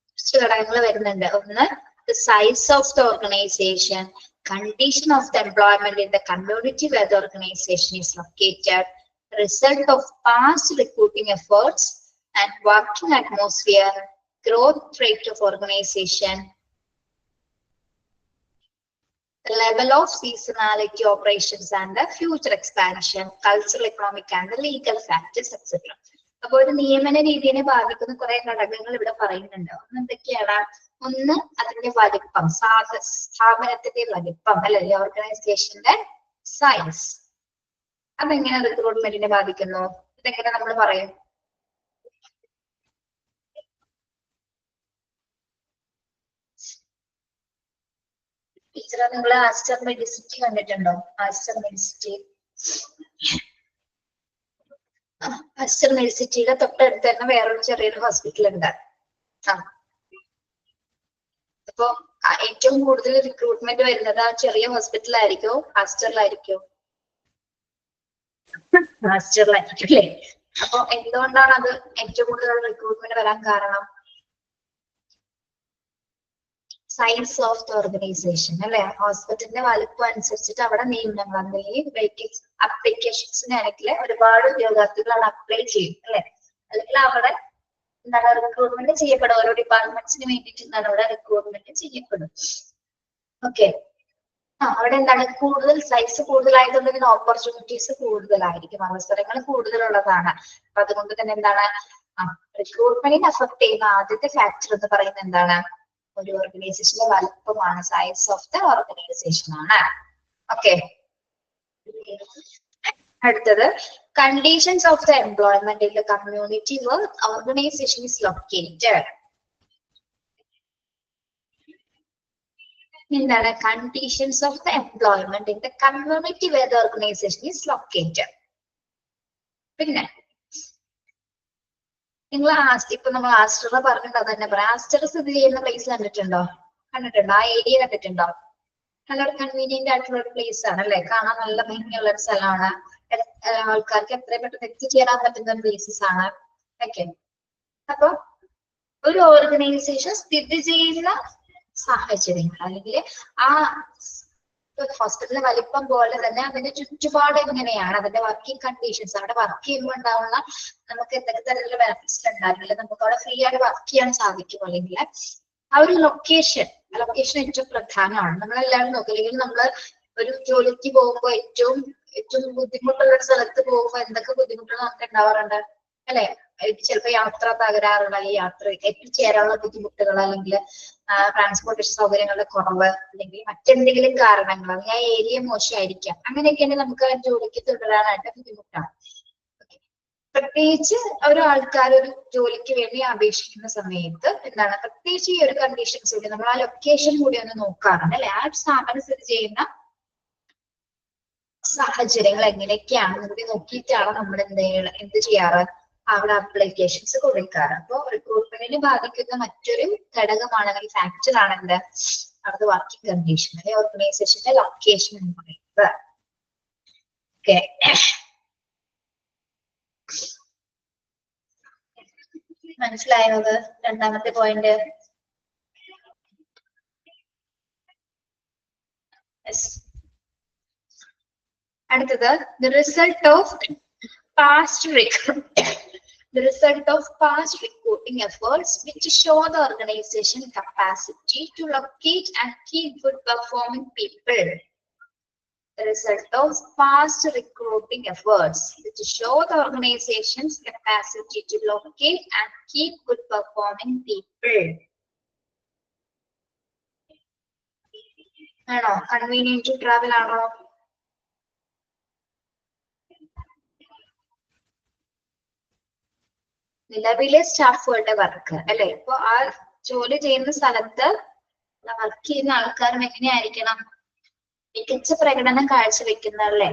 S1: കുറച്ച് ഘടകങ്ങൾ വരുന്നുണ്ട്. ഒന്ന്, the size of the organization, condition of the employment in the community where the organization is located, result of past recruiting efforts and working atmosphere, growth rate of organization, the level of seasonality operations and the future expansion, cultural, economic and the legal factors, etc. അപ്പൊ ഒരു നിയമന രീതിയെ ബാധിക്കുന്ന കുറെ ഘടകങ്ങൾ ഇവിടെ പറയുന്നുണ്ട്. ഒന്ന് എന്തൊക്കെയാണ്? ഒന്ന് അതിന്റെ വലിപ്പം, സ്ഥാപനത്തിന്റെ വലിപ്പം അല്ലെ, ഓർഗനൈസേഷന്റെ സൈസ്. അതെങ്ങനെ റിക്രൂട്ട്മെന്റിനെ ബാധിക്കുന്നു? ഇതെങ്ങനെ നമ്മൾ പറയും? ടീച്ചറെ, നിങ്ങൾ ആസ്റ്റർ മെഡിസിറ്റി കണ്ടിട്ടുണ്ടോ? ആസ്റ്റർ മെഡിസിറ്റി അസ്റ്റർ മെഡിസിറ്റിയുടെ തൊട്ടടുത്ത് തന്നെ വേറൊരു ചെറിയൊരു ഹോസ്പിറ്റൽ ഉണ്ട്. അപ്പൊ ഏറ്റവും കൂടുതൽ റിക്രൂട്ട്മെന്റ് വരുന്നത് ആ ചെറിയ ഹോസ്പിറ്റലായിരിക്കോ ആസ്റ്ററിലായിരിക്കോ? ആസ്റ്ററിലായിരിക്കും അല്ലേ? അപ്പൊ എന്തുകൊണ്ടാണ് അത് ഏറ്റവും കൂടുതൽ റിക്രൂട്ട്മെന്റ് വരാൻ കാരണം? സൈസ് ഓഫ് ദ ഓർഗനൈസേഷൻ അല്ലെ? ഹോസ്പിറ്റലിന്റെ വലുപ്പം അനുസരിച്ചിട്ട് അവിടെ നിയമനങ്ങൾ അപ്ലിക്കേഷൻസിനാണെങ്കിൽ ഒരുപാട് ഉദ്യോഗാർത്ഥികൾ അവിടെ അപ്ലൈ ചെയ്യും അല്ലെ? അല്ലെങ്കിൽ അവിടെ എന്താണ് റിക്രൂട്ട്മെന്റ് ചെയ്യപ്പെടും. ഓരോ ഡിപ്പാർട്ട്മെന്റ്സിന് വേണ്ടിയിട്ട് എന്താണ് അവിടെ റിക്രൂട്ട്മെന്റ് ചെയ്യപ്പെടും. ഓക്കെ, അവിടെ എന്താണ് കൂടുതൽ സൈസ് കൂടുതലായതുകൊണ്ട് ഓപ്പർച്യൂണിറ്റീസ് കൂടുതലായിരിക്കും, അവസരങ്ങൾ കൂടുതലുള്ളതാണ്. അപ്പൊ അതുകൊണ്ട് തന്നെ എന്താണ് റിക്രൂട്ട്മെന്റിനെ അഫക്ട് ചെയ്യുന്ന ആദ്യത്തെ ഫാക്ടർ എന്ന് പറയുന്നത് എന്താണ്? ഒരു ഓർഗനൈസേഷന്റെ വലുപ്പമാണ്, സൈസ് ഓഫ് ദ ഓർഗനൈസേഷൻ ആണ്. ഓക്കെ, അടുത്തത് conditions of the employment in the community where organisation is located. എന്താണ് conditions of the employment in the community where the organisation is located? പിന്നെ നിങ്ങൾ ഇപ്പൊ നമ്മൾ ആസ്റ്റർ പറഞ്ഞിട്ട് അത് തന്നെ പറയാം. ആസ്റ്റർ സ്ഥിതി ചെയ്യുന്ന പ്ലേസ് കണ്ടിട്ടുണ്ടോ? ആ ഏരിയ കണ്ടിട്ടുണ്ടോ? നല്ലൊരു കൺവീനിയന്റ് ആയിട്ടുള്ള ഒരു പ്ലേസ് ആണ് അല്ലെ? കാണാൻ നല്ല ഭംഗിയുള്ള ഒരു സ്ഥലമാണ്. ആൾക്കാർക്ക് എത്രയും പെട്ടെന്ന് എത്തിച്ചേരാൻ പറ്റുന്ന പ്ലേസസ് ആണ്. ഓക്കെ, അപ്പൊ ഒരു ഓർഗനൈസേഷൻ സ്ഥിതി ചെയ്യുന്ന സാഹചര്യങ്ങൾ അല്ലെങ്കിൽ ആ ഹോസ്പിറ്റലിന്റെ വലിപ്പം പോലെ തന്നെ അതിന്റെ ചുറ്റുപാട് എങ്ങനെയാണ്, അതിന്റെ വർക്കിംഗ് കണ്ടീഷൻസ്, അവിടെ വർക്ക് ചെയ്യുമ്പോൾ ഉണ്ടാവുന്ന നമുക്ക് എന്തൊക്കെ തരത്തിലുള്ള ബെനിഫിറ്റ്സ് ഉണ്ടാവില്ല, നമുക്ക് അവിടെ ഫ്രീ ആയിട്ട് വർക്ക് ചെയ്യാൻ സാധിക്കും. അല്ലെങ്കിൽ ആ ഒരു ലൊക്കേഷൻ ഏറ്റവും പ്രധാനമാണ്. നമ്മളെല്ലാവരും നോക്കില്ലെങ്കിൽ നമ്മള് ഒരു ജോലിക്ക് പോകുമ്പോൾ ഏറ്റവും ബുദ്ധിമുട്ടുള്ള ഒരു സ്ഥലത്ത് പോകുമ്പോൾ എന്തൊക്കെ ബുദ്ധിമുട്ടുകൾ നമുക്ക് ഉണ്ടാവാറുണ്ട് അല്ലെ? ചിലപ്പോൾ യാത്ര തകരാറുള്ള, അല്ലെങ്കിൽ യാത്ര എത്തിച്ചേരാനുള്ള ബുദ്ധിമുട്ടുകൾ, അല്ലെങ്കിൽ ട്രാൻസ്പോർട്ടേഷൻ സൗകര്യങ്ങളുടെ കുറവ്, അല്ലെങ്കിൽ മറ്റെന്തെങ്കിലും കാരണങ്ങൾ, അല്ലെങ്കിൽ ആ ഏരിയ മോശമായിരിക്കാം. അങ്ങനെയൊക്കെയാണ് നമുക്ക് ജോലിക്ക് തുടരാനായിട്ട് ബുദ്ധിമുട്ടാണ്. പ്രത്യേകിച്ച് ഒരു ആൾക്കാർ ഒരു ജോലിക്ക് വേണ്ടി അപേക്ഷിക്കുന്ന സമയത്ത് എന്താണ് പ്രത്യേകിച്ച് ഈ ഒരു കണ്ടീഷൻസ് കൂടി നമ്മൾ ആ ലൊക്കേഷൻ കൂടി ഒന്ന് നോക്കാറുണ്ട് അല്ലെ? ആ സ്ഥാപനം സ്ഥിതി ചെയ്യുന്ന സാഹചര്യങ്ങൾ എങ്ങനെയൊക്കെയാണെന്ന് കൂടി നോക്കിയിട്ടാണ് നമ്മൾ എന്ത് ചെയ്യാറ്? അവിടെ അപ്ലിക്കേഷൻസ് കൊടുക്കാറ്. അപ്പൊ റിക്രൂട്ട്മെന്റിനെ ബാധിക്കുന്ന മറ്റൊരു ഘടകമാണ്, അല്ലെങ്കിൽ ഫാക്ടർ ആണ് എന്ത്? അവിടുത്തെ വർക്കിംഗ് കണ്ടീഷൻ അല്ലെ ഓർഗനൈസേഷന്റെ ലൊക്കേഷൻ എന്ന് പറയുന്നത്. ഓക്കെ, മനസ്സിലായത് രണ്ടാമത്തെ പോയിന്റ്? അടുത്തത് the result of past recruiting efforts which show the organization capacity to locate and keep good performing people. The result of past recruiting efforts which show the organization's capacity to locate and keep good performing people. ആണോ? കൺവീനിയന്റ് ടു ട്രാവൽ ആണോ? നിലവിലെ സ്റ്റാഫുകളുടെ വർക്ക് അല്ലെ? ഇപ്പൊ ആ ജോലി ചെയ്യുന്ന സ്ഥലത്ത് വർക്ക് ചെയ്യുന്ന ആൾക്കാരും എങ്ങനെയായിരിക്കണം? മികച്ച പ്രകടനം കാഴ്ചവെക്കുന്നതല്ലേ?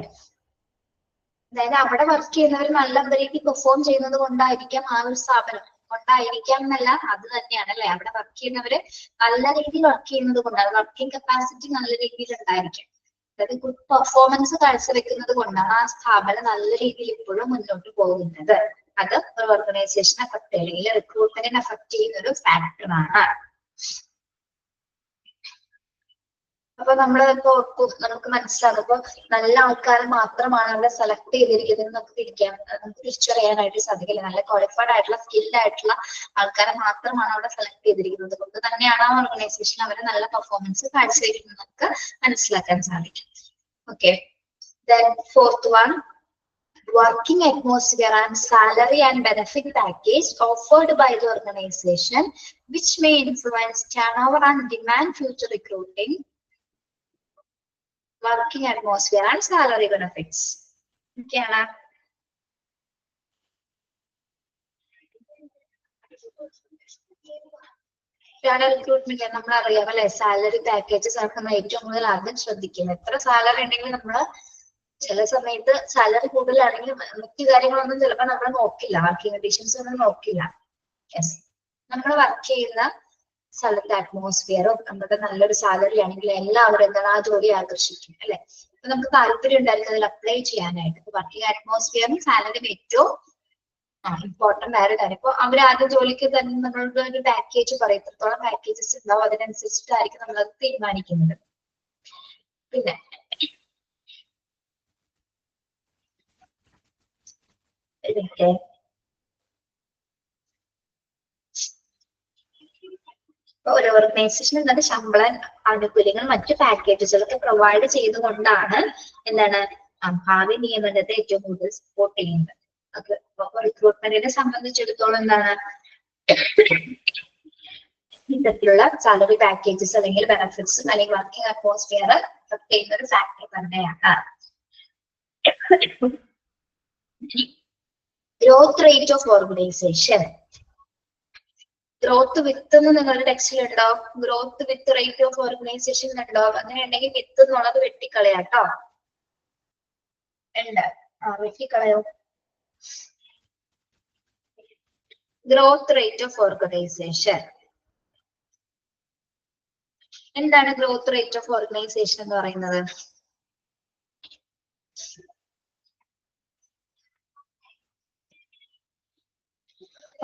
S1: അതായത് അവിടെ വർക്ക് ചെയ്യുന്നവർ നല്ല രീതിയിൽ പെർഫോം ചെയ്യുന്നത് കൊണ്ടായിരിക്കാം, ആ ഒരു സ്ഥാപനം കൊണ്ടായിരിക്കാം എന്നല്ല, അത് തന്നെയാണ് അല്ലെ? അവിടെ വർക്ക് ചെയ്യുന്നവര് നല്ല രീതിയിൽ വർക്ക് ചെയ്യുന്നത് കൊണ്ടാണ്, വർക്കിംഗ് കപ്പാസിറ്റി നല്ല രീതിയിൽ ഉണ്ടായിരിക്കും. അതായത് ഗുഡ് പെർഫോമൻസ് കാഴ്ചവെക്കുന്നത് കൊണ്ടാണ് ആ സ്ഥാപനം നല്ല രീതിയിൽ ഇപ്പോഴും മുന്നോട്ട് പോകുന്നത്. അത് ഒരു ഓർഗനൈസേഷനെ അഫക്ട് അല്ലെങ്കിൽ റിക്രൂട്ട്മെന്റിനെ അഫക്ട് ചെയ്യുന്ന ഒരു ഫാക്ടറാണ്. അപ്പൊ നമ്മളിപ്പോ നമുക്ക് മനസ്സിലാകും, ഇപ്പൊ നല്ല ആൾക്കാരെ മാത്രമാണ് അവിടെ സെലക്ട് ചെയ്തിരിക്കുന്നത് നമുക്ക് തിരിച്ചറിയാനായിട്ട് സാധിക്കില്ല. നല്ല ക്വാളിഫൈഡ് ആയിട്ടുള്ള സ്കിൽഡ് ആയിട്ടുള്ള ആൾക്കാരെ മാത്രമാണ് അവിടെ സെലക്ട് ചെയ്തിരിക്കുന്നത് കൊണ്ട് തന്നെയാണ് ആ ഓർഗനൈസേഷൻ അവരെ നല്ല പെർഫോമൻസ് കാഴ്ചവെക്കുന്നത് നമുക്ക് മനസ്സിലാക്കാൻ സാധിക്കും. Okay, fourth one, working atmosphere and salary and benefit package offered by the organization which may influence turnover and demand future recruiting. Working atmosphere and salary benefits. Okay, recruitment നമ്മൾ അറിയാം അല്ലെ? സാലറി പാക്കേജസ് ആണ് നമ്മൾ ഏറ്റവും കൂടുതൽ ആദ്യം ശ്രദ്ധിക്കുന്നത്. എത്ര സാലറി ഉണ്ടെങ്കിലും നമ്മൾ ചില സമയത്ത് സാലറി കൂടുതലാണെങ്കിൽ മറ്റു കാര്യങ്ങളൊന്നും ചിലപ്പോൾ നമ്മൾ നോക്കില്ല, വർക്കിംഗ് കണ്ടീഷൻസ് ഒന്നും നോക്കില്ല. യെസ്, നമ്മൾ വർക്ക് ചെയ്യുന്ന സ്ഥലത്തെ അറ്റ്മോസ്ഫിയറോ നമ്മുടെ നല്ലൊരു സാലറി ആണെങ്കിൽ എല്ലാവരും എന്താണ് ആ ജോലി ആകർഷിക്കും അല്ലെ. അപ്പൊ നമുക്ക് താല്പര്യം ഉണ്ടായിരിക്കും അതിൽ അപ്ലൈ ചെയ്യാനായിട്ട്. വർക്കിംഗ് അറ്റ്മോസ്ഫിയറും സാലറിയും ഏറ്റവും ഇമ്പോർട്ടന്റ് ആയ ഒരു കാര്യം. ഇപ്പൊ അവർ ആദ്യം ജോലിക്ക് തന്നെ നമ്മളുടെ ഒരു പാക്കേജ് പറയും, എത്രത്തോളം പാക്കേജസ് ഉണ്ടാവും അതിനനുസരിച്ചിട്ടായിരിക്കും നമ്മളത് തീരുമാനിക്കുന്നത്. പിന്നെ ഒരു ഓർഗനൈസേഷൻ എന്താണ് ശമ്പള ആനുകൂല്യങ്ങൾ മറ്റു പാക്കേജുകളൊക്കെ പ്രൊവൈഡ് ചെയ്തുകൊണ്ടാണ് എന്താണ് ഭാവി നിയമനത്തെ ഏറ്റവും കൂടുതൽ സപ്പോർട്ട് ചെയ്യുന്നത്. റിക്രൂട്ട്മെന്റിനെ സംബന്ധിച്ചിടത്തോളം എന്താണ് ഇത്തരത്തിലുള്ള സാലറി പാക്കേജസ് അല്ലെങ്കിൽ ബെനഫിറ്റ്സ് അല്ലെങ്കിൽ വർക്കിംഗ് അറ്റ്മോസ്ഫിയർ അഫക്ട് ചെയ്യുന്ന ഒരു ഫാക്ടർ തന്നെയാണ്. Growth rate of organisation. Growth with എന്ന് നിങ്ങളുടെ ടെക്സ്റ്റിൽ ഉണ്ടോ? Growth with rate of organisation ഉണ്ടോ? അങ്ങനെ ഉണ്ടെങ്കിൽ വിത്ത് എന്നുള്ളത് വെട്ടിക്കളയാട്ടോ. ഉണ്ട്, വെട്ടിക്കളയോ. ഗ്രോത്ത് റേറ്റ് ഓഫ് ഓർഗനൈസേഷൻ എന്താണ്? ഗ്രോത്ത് റേറ്റ് ഓഫ് ഓർഗനൈസേഷൻ എന്ന് പറയുന്നത്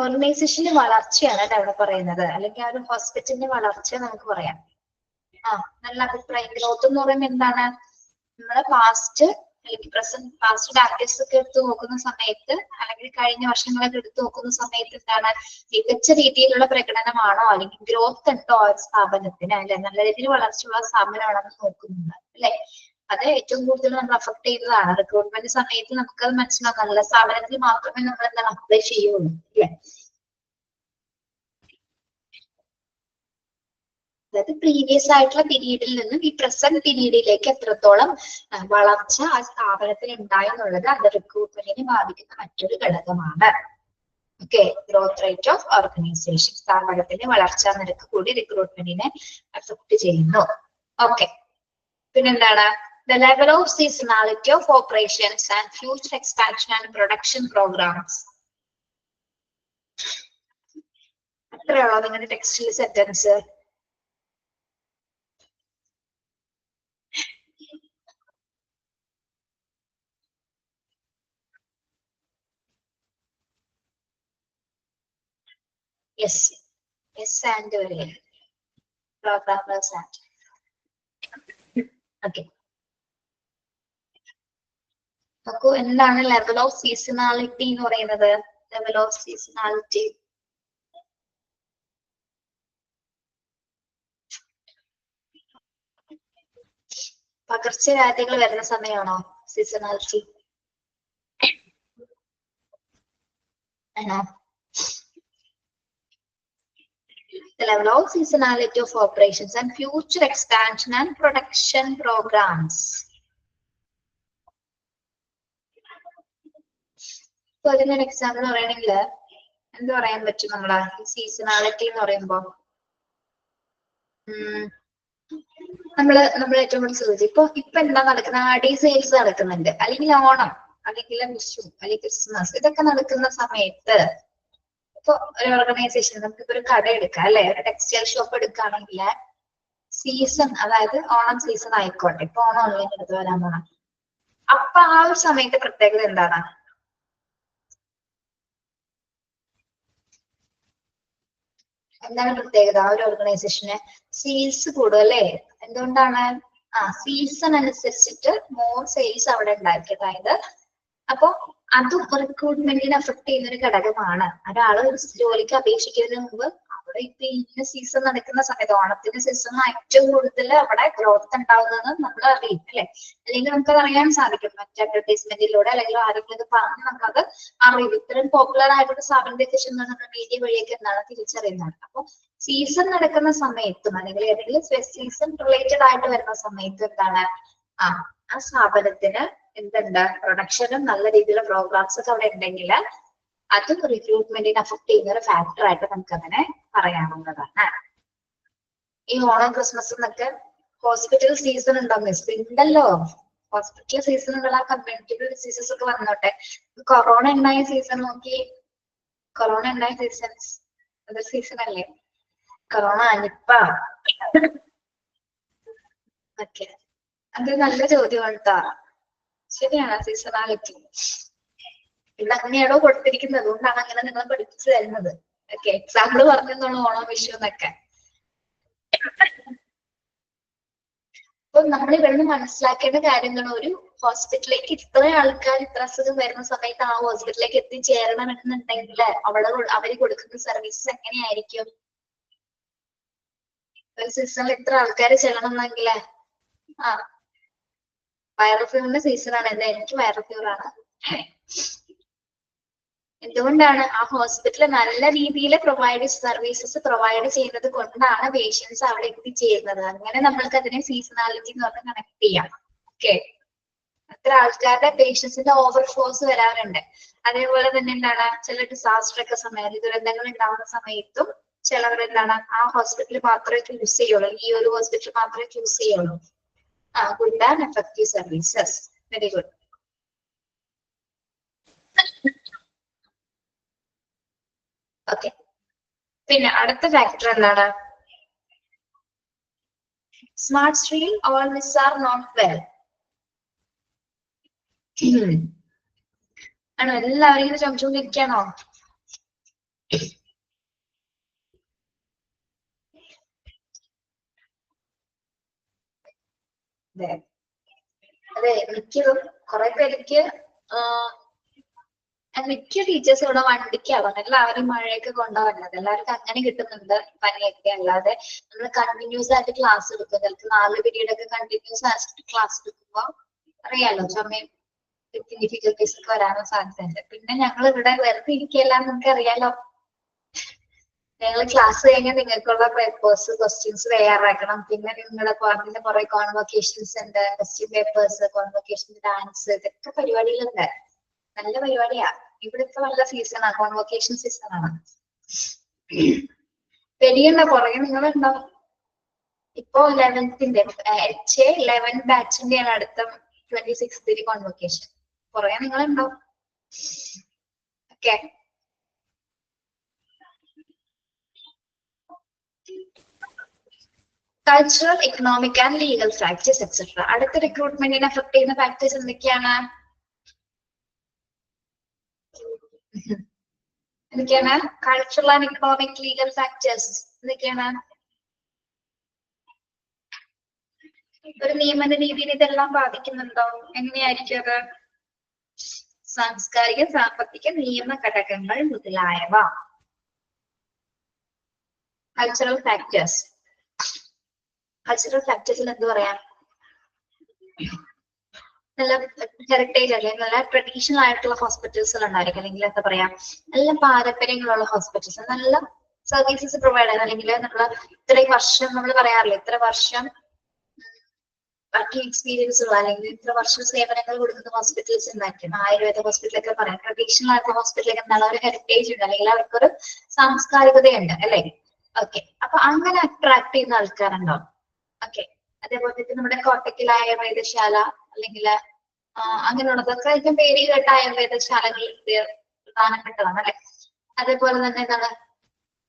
S1: ഓർഗനൈസേഷന്റെ വളർച്ചയാണ് അവിടെ പറയുന്നത്, അല്ലെങ്കിൽ ആ ഒരു ഹോസ്പിറ്റലിന്റെ വളർച്ച നമുക്ക് പറയാം. നല്ല അഭിപ്രായം. ഗ്രോത്ത് എന്ന് പറയുമ്പോൾ എന്താണ്? നമ്മള് പാസ്റ്റ് അല്ലെങ്കിൽ പ്രസന്റ് പാസ്റ്റ് ഡാറ്റസ് ഒക്കെ എടുത്തു നോക്കുന്ന സമയത്ത് അല്ലെങ്കിൽ കഴിഞ്ഞ വർഷങ്ങളൊക്കെ എടുത്തു നോക്കുന്ന സമയത്ത് എന്താണ് മികച്ച രീതിയിലുള്ള പ്രകടനമാണോ അല്ലെങ്കിൽ ഗ്രോത്ത് ഉണ്ടോ സ്ഥാപനത്തിന് അല്ലെ, നല്ല രീതിയിൽ വളർച്ചയുള്ള സ്ഥാപനമാണെന്ന് നോക്കുന്നുണ്ട് അല്ലെ. അത് ഏറ്റവും കൂടുതൽ നമ്മൾ അഫക്ട് ചെയ്യുന്നതാണ്. റിക്രൂട്ട്മെന്റ് സമയത്ത് നമുക്കത് മനസ്സിലാവും, നല്ല സ്ഥാപനത്തിൽ മാത്രമേ നമ്മൾ എന്താണ് അപ്ലൈ ചെയ്യുള്ളൂ അല്ലെ. അതായത് പ്രീവിയസ് ആയിട്ടുള്ള പീരീഡിൽ നിന്നും ഈ പ്രസന്റ് പീരീഡിലേക്ക് എത്രത്തോളം വളർച്ച ആ സ്ഥാപനത്തിൽ ഉണ്ടായെന്നുള്ളത് അത് റിക്രൂട്ട്മെന്റിനെ ബാധിക്കുന്ന മറ്റൊരു ഘടകമാണ്. Okay, growth rate of organisation സ്ഥാപനത്തിന്റെ വളർച്ചാ നിരക്ക് കൂടി റിക്രൂട്ട്മെന്റിനെ അഫക്ട് ചെയ്യുന്നു. ഓക്കെ, പിന്നെന്താണ്? The level of seasonality of operations and future expansion and production programs. അത്രയുള്ളൂ നിങ്ങളുടെ ടെക്സ്റ്റിൽ sentence. Yes, yes and programmers and okay. നോക്കൂ, എന്താണ് ലെവൽ ഓഫ് സീസണാലിറ്റി എന്ന് പറയുന്നത്? ലെവൽ ഓഫ് സീസണാലിറ്റി പകർച്ചവ്യാധികൾ വരുന്ന സമയമാണോ സീസണാലിറ്റി? ആണോ? The level of seasonality of operations and future expansion and production programs. ഇപ്പൊ അതിനൊരു എക്സാമ്പിൾ പറയണെങ്കിൽ എന്ത് പറയാൻ പറ്റും? നമ്മള് സീസണാലിറ്റി എന്ന് പറയുമ്പോ നമ്മൾ ഏറ്റവും കൂടുതൽ ശ്രദ്ധിച്ചു ഇപ്പൊ എന്താ നടക്കുന്നത്? ആടി സെയിൽസ് നടക്കുന്നുണ്ട്, അല്ലെങ്കിൽ ഓണം, അല്ലെങ്കിൽ വിഷു, അല്ലെങ്കിൽ ക്രിസ്മസ്, ഇതൊക്കെ നടക്കുന്ന സമയത്ത് ഇപ്പൊ ഒരു ഓർഗനൈസേഷൻ നമുക്കിപ്പോ ഒരു കട എടുക്കാം അല്ലെ, ഒരു ടെക്സ്റ്റൈൽ ഷോപ്പ് എടുക്കുകയാണെങ്കിൽ സീസൺ, അതായത് ഓണം സീസൺ ആയിക്കോട്ടെ, ഇപ്പൊ ഓണം ഓൺലൈൻ എടുത്ത് വരാൻ പോണം. അപ്പൊ ആ ഒരു സമയത്ത് പ്രത്യേകത എന്താണ്? എന്താണ് പ്രത്യേകത? ആ ഒരു ഓർഗനൈസേഷന് സെയിൽസ് കൂടും അല്ലെ. എന്തുകൊണ്ടാണ്? സീസൺ അനുസരിച്ചിട്ട് മോർ സെയിൽസ് അവിടെ ഉണ്ടായിരിക്കും. അതായത് അപ്പൊ അതും റിക്രൂട്ട്മെന്റിനെ അഫക്ട് ചെയ്യുന്ന ഒരു ഘടകമാണ്. ഒരാള് ജോലിക്ക് അപേക്ഷിക്കുന്നതിന് മുമ്പ് അവിടെ ഇപ്പൊ ഇന്ന സീസൺ നടക്കുന്ന സമയത്ത് ഓണത്തിന്റെ സീസൺ ഏറ്റവും കൂടുതൽ അവിടെ ഗ്രോത്ത് ഉണ്ടാവുന്നത് നമ്മൾ അറിയും അല്ലെ, അല്ലെങ്കിൽ നമുക്കത് അറിയാൻ സാധിക്കും മറ്റു അഡ്വർടൈസ്മെന്റിലൂടെ, അല്ലെങ്കിൽ ആരെങ്കിലും ഇത് പറഞ്ഞ് നമുക്കത് അറിയും. ഇത്രയും പോപ്പുലർ ആയിട്ടുള്ള സ്ഥാപനത്തെ കുറിച്ച് നമ്മുടെ മീഡിയ വഴിയൊക്കെ എന്താണ് തിരിച്ചറിയുന്നത്. അപ്പൊ സീസൺ നടക്കുന്ന സമയത്തും അല്ലെങ്കിൽ ഏതെങ്കിലും സീസൺ റിലേറ്റഡ് ആയിട്ട് വരുന്ന സമയത്ത് എന്താണ് ആ സ്ഥാപനത്തിന് എന്തുണ്ട്? പ്രൊഡക്ഷനും നല്ല രീതിയിലുള്ള പ്രോഗ്രാംസ് ഒക്കെ അവിടെ ഉണ്ടെങ്കിൽ അതും റിക്രൂട്ട്മെന്റിനെ അഫക്ട് ചെയ്യുന്ന ഒരു ഫാക്ടർ ആയിട്ട് നമുക്ക് അങ്ങനെ പറയാവുന്നതാണ്. ഈ ഓണം ക്രിസ്മസ് എന്നൊക്കെ ഹോസ്പിറ്റൽ സീസൺ ഉണ്ടോ? മിസ് ഉണ്ടല്ലോ. ഹോസ്പിറ്റൽ സീസണുകൾ ആ കമ്മ്യൂണിറ്റബിൾ ഡിസീസസ് ഒക്കെ വന്നോട്ടെ. കൊറോണ ഉണ്ടായ സീസൺ നോക്കി, കൊറോണ ഉണ്ടായ സീസൺസ് അതൊരു സീസൺ അല്ലേ? കൊറോണ, നിപ്പ ഓക്കെ, അത് നല്ല ചോദ്യമാണ് കേട്ടോ. ശരിയാണ്, സീസണാലിറ്റി ഇവിടെ അങ്ങനെയാണോ കൊടുത്തിരിക്കുന്നത്, അതുകൊണ്ടാണ് അങ്ങനെ നിങ്ങൾ പഠിപ്പിച്ചു തരുന്നത്. ഓക്കെ, എക്സാമ്പിൾ പറഞ്ഞെന്നോളൂ, ഓണം വിഷു എന്നൊക്കെ. അപ്പൊ നമ്മൾ ഇവിടുന്ന് മനസ്സിലാക്കേണ്ട കാര്യങ്ങൾ, ഒരു ഹോസ്പിറ്റലിലേക്ക് ഇത്ര ആൾക്കാർ ഇത്ര അസുഖം വരുന്ന സമയത്ത് ആ ഹോസ്പിറ്റലിലേക്ക് എത്തിച്ചേരണം എന്നുണ്ടെങ്കിൽ അവര് കൊടുക്കുന്ന സർവീസസ് എങ്ങനെയായിരിക്കും? ഒരു സീസണിൽ ഇത്ര ആൾക്കാർ ചെല്ലണം എന്നെങ്കിൽ ആ വൈറൽ ഫീവറിന്റെ സീസണാണ്. എന്താ, എനിക്ക് വൈറൽ ഫീവർ ആണ്. എന്തുകൊണ്ടാണ്? ആ ഹോസ്പിറ്റൽ നല്ല രീതിയിൽ സർവീസസ് പ്രൊവൈഡ് ചെയ്യുന്നത് കൊണ്ടാണ് പേഷ്യൻസ് അവിടെ എത്തിച്ചേരുന്നത്. അങ്ങനെ നമ്മൾക്ക് അതിനെ സീസണാലിറ്റി എന്ന് പറഞ്ഞ് കണക്ട് ചെയ്യാം. ഓക്കെ, അത്ര ആൾക്കാരുടെ പേഷ്യൻസിന്റെ ഓവർഫ്ലോസ് വരാറുണ്ട്. അതേപോലെ തന്നെ എന്താണ്, ചില ഡിസാസ്റ്റർ ഒക്കെ സമയത്ത്, ദുരന്തങ്ങൾ ഉണ്ടാവുന്ന സമയത്തും ചിലവർ എന്താണ് ആ ഹോസ്പിറ്റൽ മാത്രമേ ചൂസ് ചെയ്യുള്ളൂ, ഈ ഒരു ഹോസ്പിറ്റൽ മാത്രമേ ചൂസ് ചെയ്യുള്ളൂ. Good and effective services. Very good. Okay, പിന്നെ അടുത്ത ഫാക്ടർ എന്താണ്? Smart stream all miss are not well. ആണോ? എല്ലാവരും ഇങ്ങനെ ചമച്ചുകൊണ്ടിരിക്കുകയാണോ? അതെ, മിക്കതും കുറെ പേർക്ക് മിക്ക ടീച്ചേഴ്സ് ഇവിടെ വണ്ടിക്കാണ് എല്ലാവരും മഴയൊക്കെ കൊണ്ടുവരുന്നത്. എല്ലാവർക്കും അങ്ങനെ കിട്ടുന്നുണ്ട് പനിയൊക്കെ. അല്ലാതെ നമ്മൾ കണ്ടിന്യൂസ് ആയിട്ട് ക്ലാസ് എടുക്കും. ചിലപ്പോൾ 4 പീരീഡ് ഒക്കെ കണ്ടിന്യൂസ് ആയിട്ട് ക്ലാസ് എടുക്കുമ്പോ അറിയാലോ, ചുമയും ഡിഫിക്കൽട്ടീസ് ഒക്കെ വരാനും സാധ്യതയുണ്ട്. പിന്നെ ഞങ്ങൾ ഇവിടെ വെറുതെ ഇരിക്കല്ല, നിങ്ങൾക്ക് അറിയാലോ. ഞങ്ങൾ ക്ലാസ് കഴിഞ്ഞാൽ നിങ്ങൾക്കുള്ള പേപ്പേഴ്സ്, ക്വസ്റ്റ്യൻസ് തയ്യാറാക്കണം. പിന്നെ നിങ്ങളുടെ അതിന്റെ കുറെ കോൺവൊക്കേഷൻസ് ഉണ്ട്, ക്വസ്റ്റ്യൻ പേപ്പേഴ്സ്, കോൺവൊക്കേഷന്റെ ആൻസർ, ഇതൊക്കെ പരിപാടികളുണ്ട്. നല്ല പരിപാടിയാ. ഇവിടുത്തെ നല്ല സീസണാ, കോൺവൊക്കേഷൻ സീസണാണ്. പെരിയുണ്ട പുറകെ നിങ്ങളുണ്ടാവും. ഇപ്പോ 11th HA11 ബാച്ചിന്റെയാണ് അടുത്ത 26th കോൺവൊക്കേഷൻ. പുറകെ നിങ്ങളുണ്ടാവും. Okay, cultural, economic and legal factors etcetera. അടുത്ത റിക്രൂട്ട്മെന്റിനെ അഫക്ട് ചെയ്യുന്ന ഫാക്ടേഴ്സ് എന്തൊക്കെയാണ്? എന്തൊക്കെയാണ്? Cultural and economic legal factors എന്തൊക്കെയാണ്? ഒരു നിയമന രീതിയിൽ ഇതെല്ലാം ബാധിക്കുന്നുണ്ടോ? എങ്ങനെയായിരിക്കും അത്? സാംസ്കാരിക, സാമ്പത്തിക, നിയമ ഘടകങ്ങൾ മുതലായവ. Cultural factors. കൾച്ചറൽ ഫാക്ടേഴ്സിൽ എന്ത് പറയാം? നല്ല ഹെറിറ്റേജ് അല്ലെങ്കിൽ നല്ല ട്രഡീഷണൽ ആയിട്ടുള്ള ഹോസ്പിറ്റൽസ് ഉണ്ടായിരിക്കും, അല്ലെങ്കിൽ എന്താ പറയാ, നല്ല പാരമ്പര്യങ്ങളുള്ള ഹോസ്പിറ്റൽസ്, നല്ല സർവീസസ് പ്രൊവൈഡ് ചെയ്യുന്ന, അല്ലെങ്കിൽ നമ്മൾ ഇത്രയും വർഷം നമ്മൾ പറയാറില്ല, ഇത്ര വർഷം വർക്കിംഗ് എക്സ്പീരിയൻസ് ഉള്ള, അല്ലെങ്കിൽ ഇത്ര വർഷം സേവനങ്ങൾ കൊടുക്കുന്ന ഹോസ്പിറ്റൽസ് ഉണ്ടായിരിക്കും. ആയുർവേദ ഹോസ്പിറ്റലൊക്കെ പറയാം. ട്രഡീഷണൽ ആയിട്ടുള്ള ഹോസ്പിറ്റലൊക്കെ എന്താണ്, ഒരു ഹെറിറ്റേജ് ഉണ്ട്, അല്ലെങ്കിൽ അവർക്കൊരു സാംസ്കാരികതയുണ്ട് അല്ലെ? ഓക്കെ, അപ്പൊ അങ്ങനെ അട്രാക്ട് ചെയ്യുന്ന ആൾക്കാരുണ്ടാവും. ഓക്കെ, അതേപോലെ തന്നെ നമ്മുടെ കോട്ടക്കൽ ആയുർവേദശാല, അല്ലെങ്കിൽ അങ്ങനെയുള്ളതൊക്കെ ഏറ്റവും പേര് കേട്ട ആയുർവേദശാലകളിൽ പ്രധാനപ്പെട്ടതാണ് അല്ലെ? അതേപോലെ തന്നെ എന്താണ്,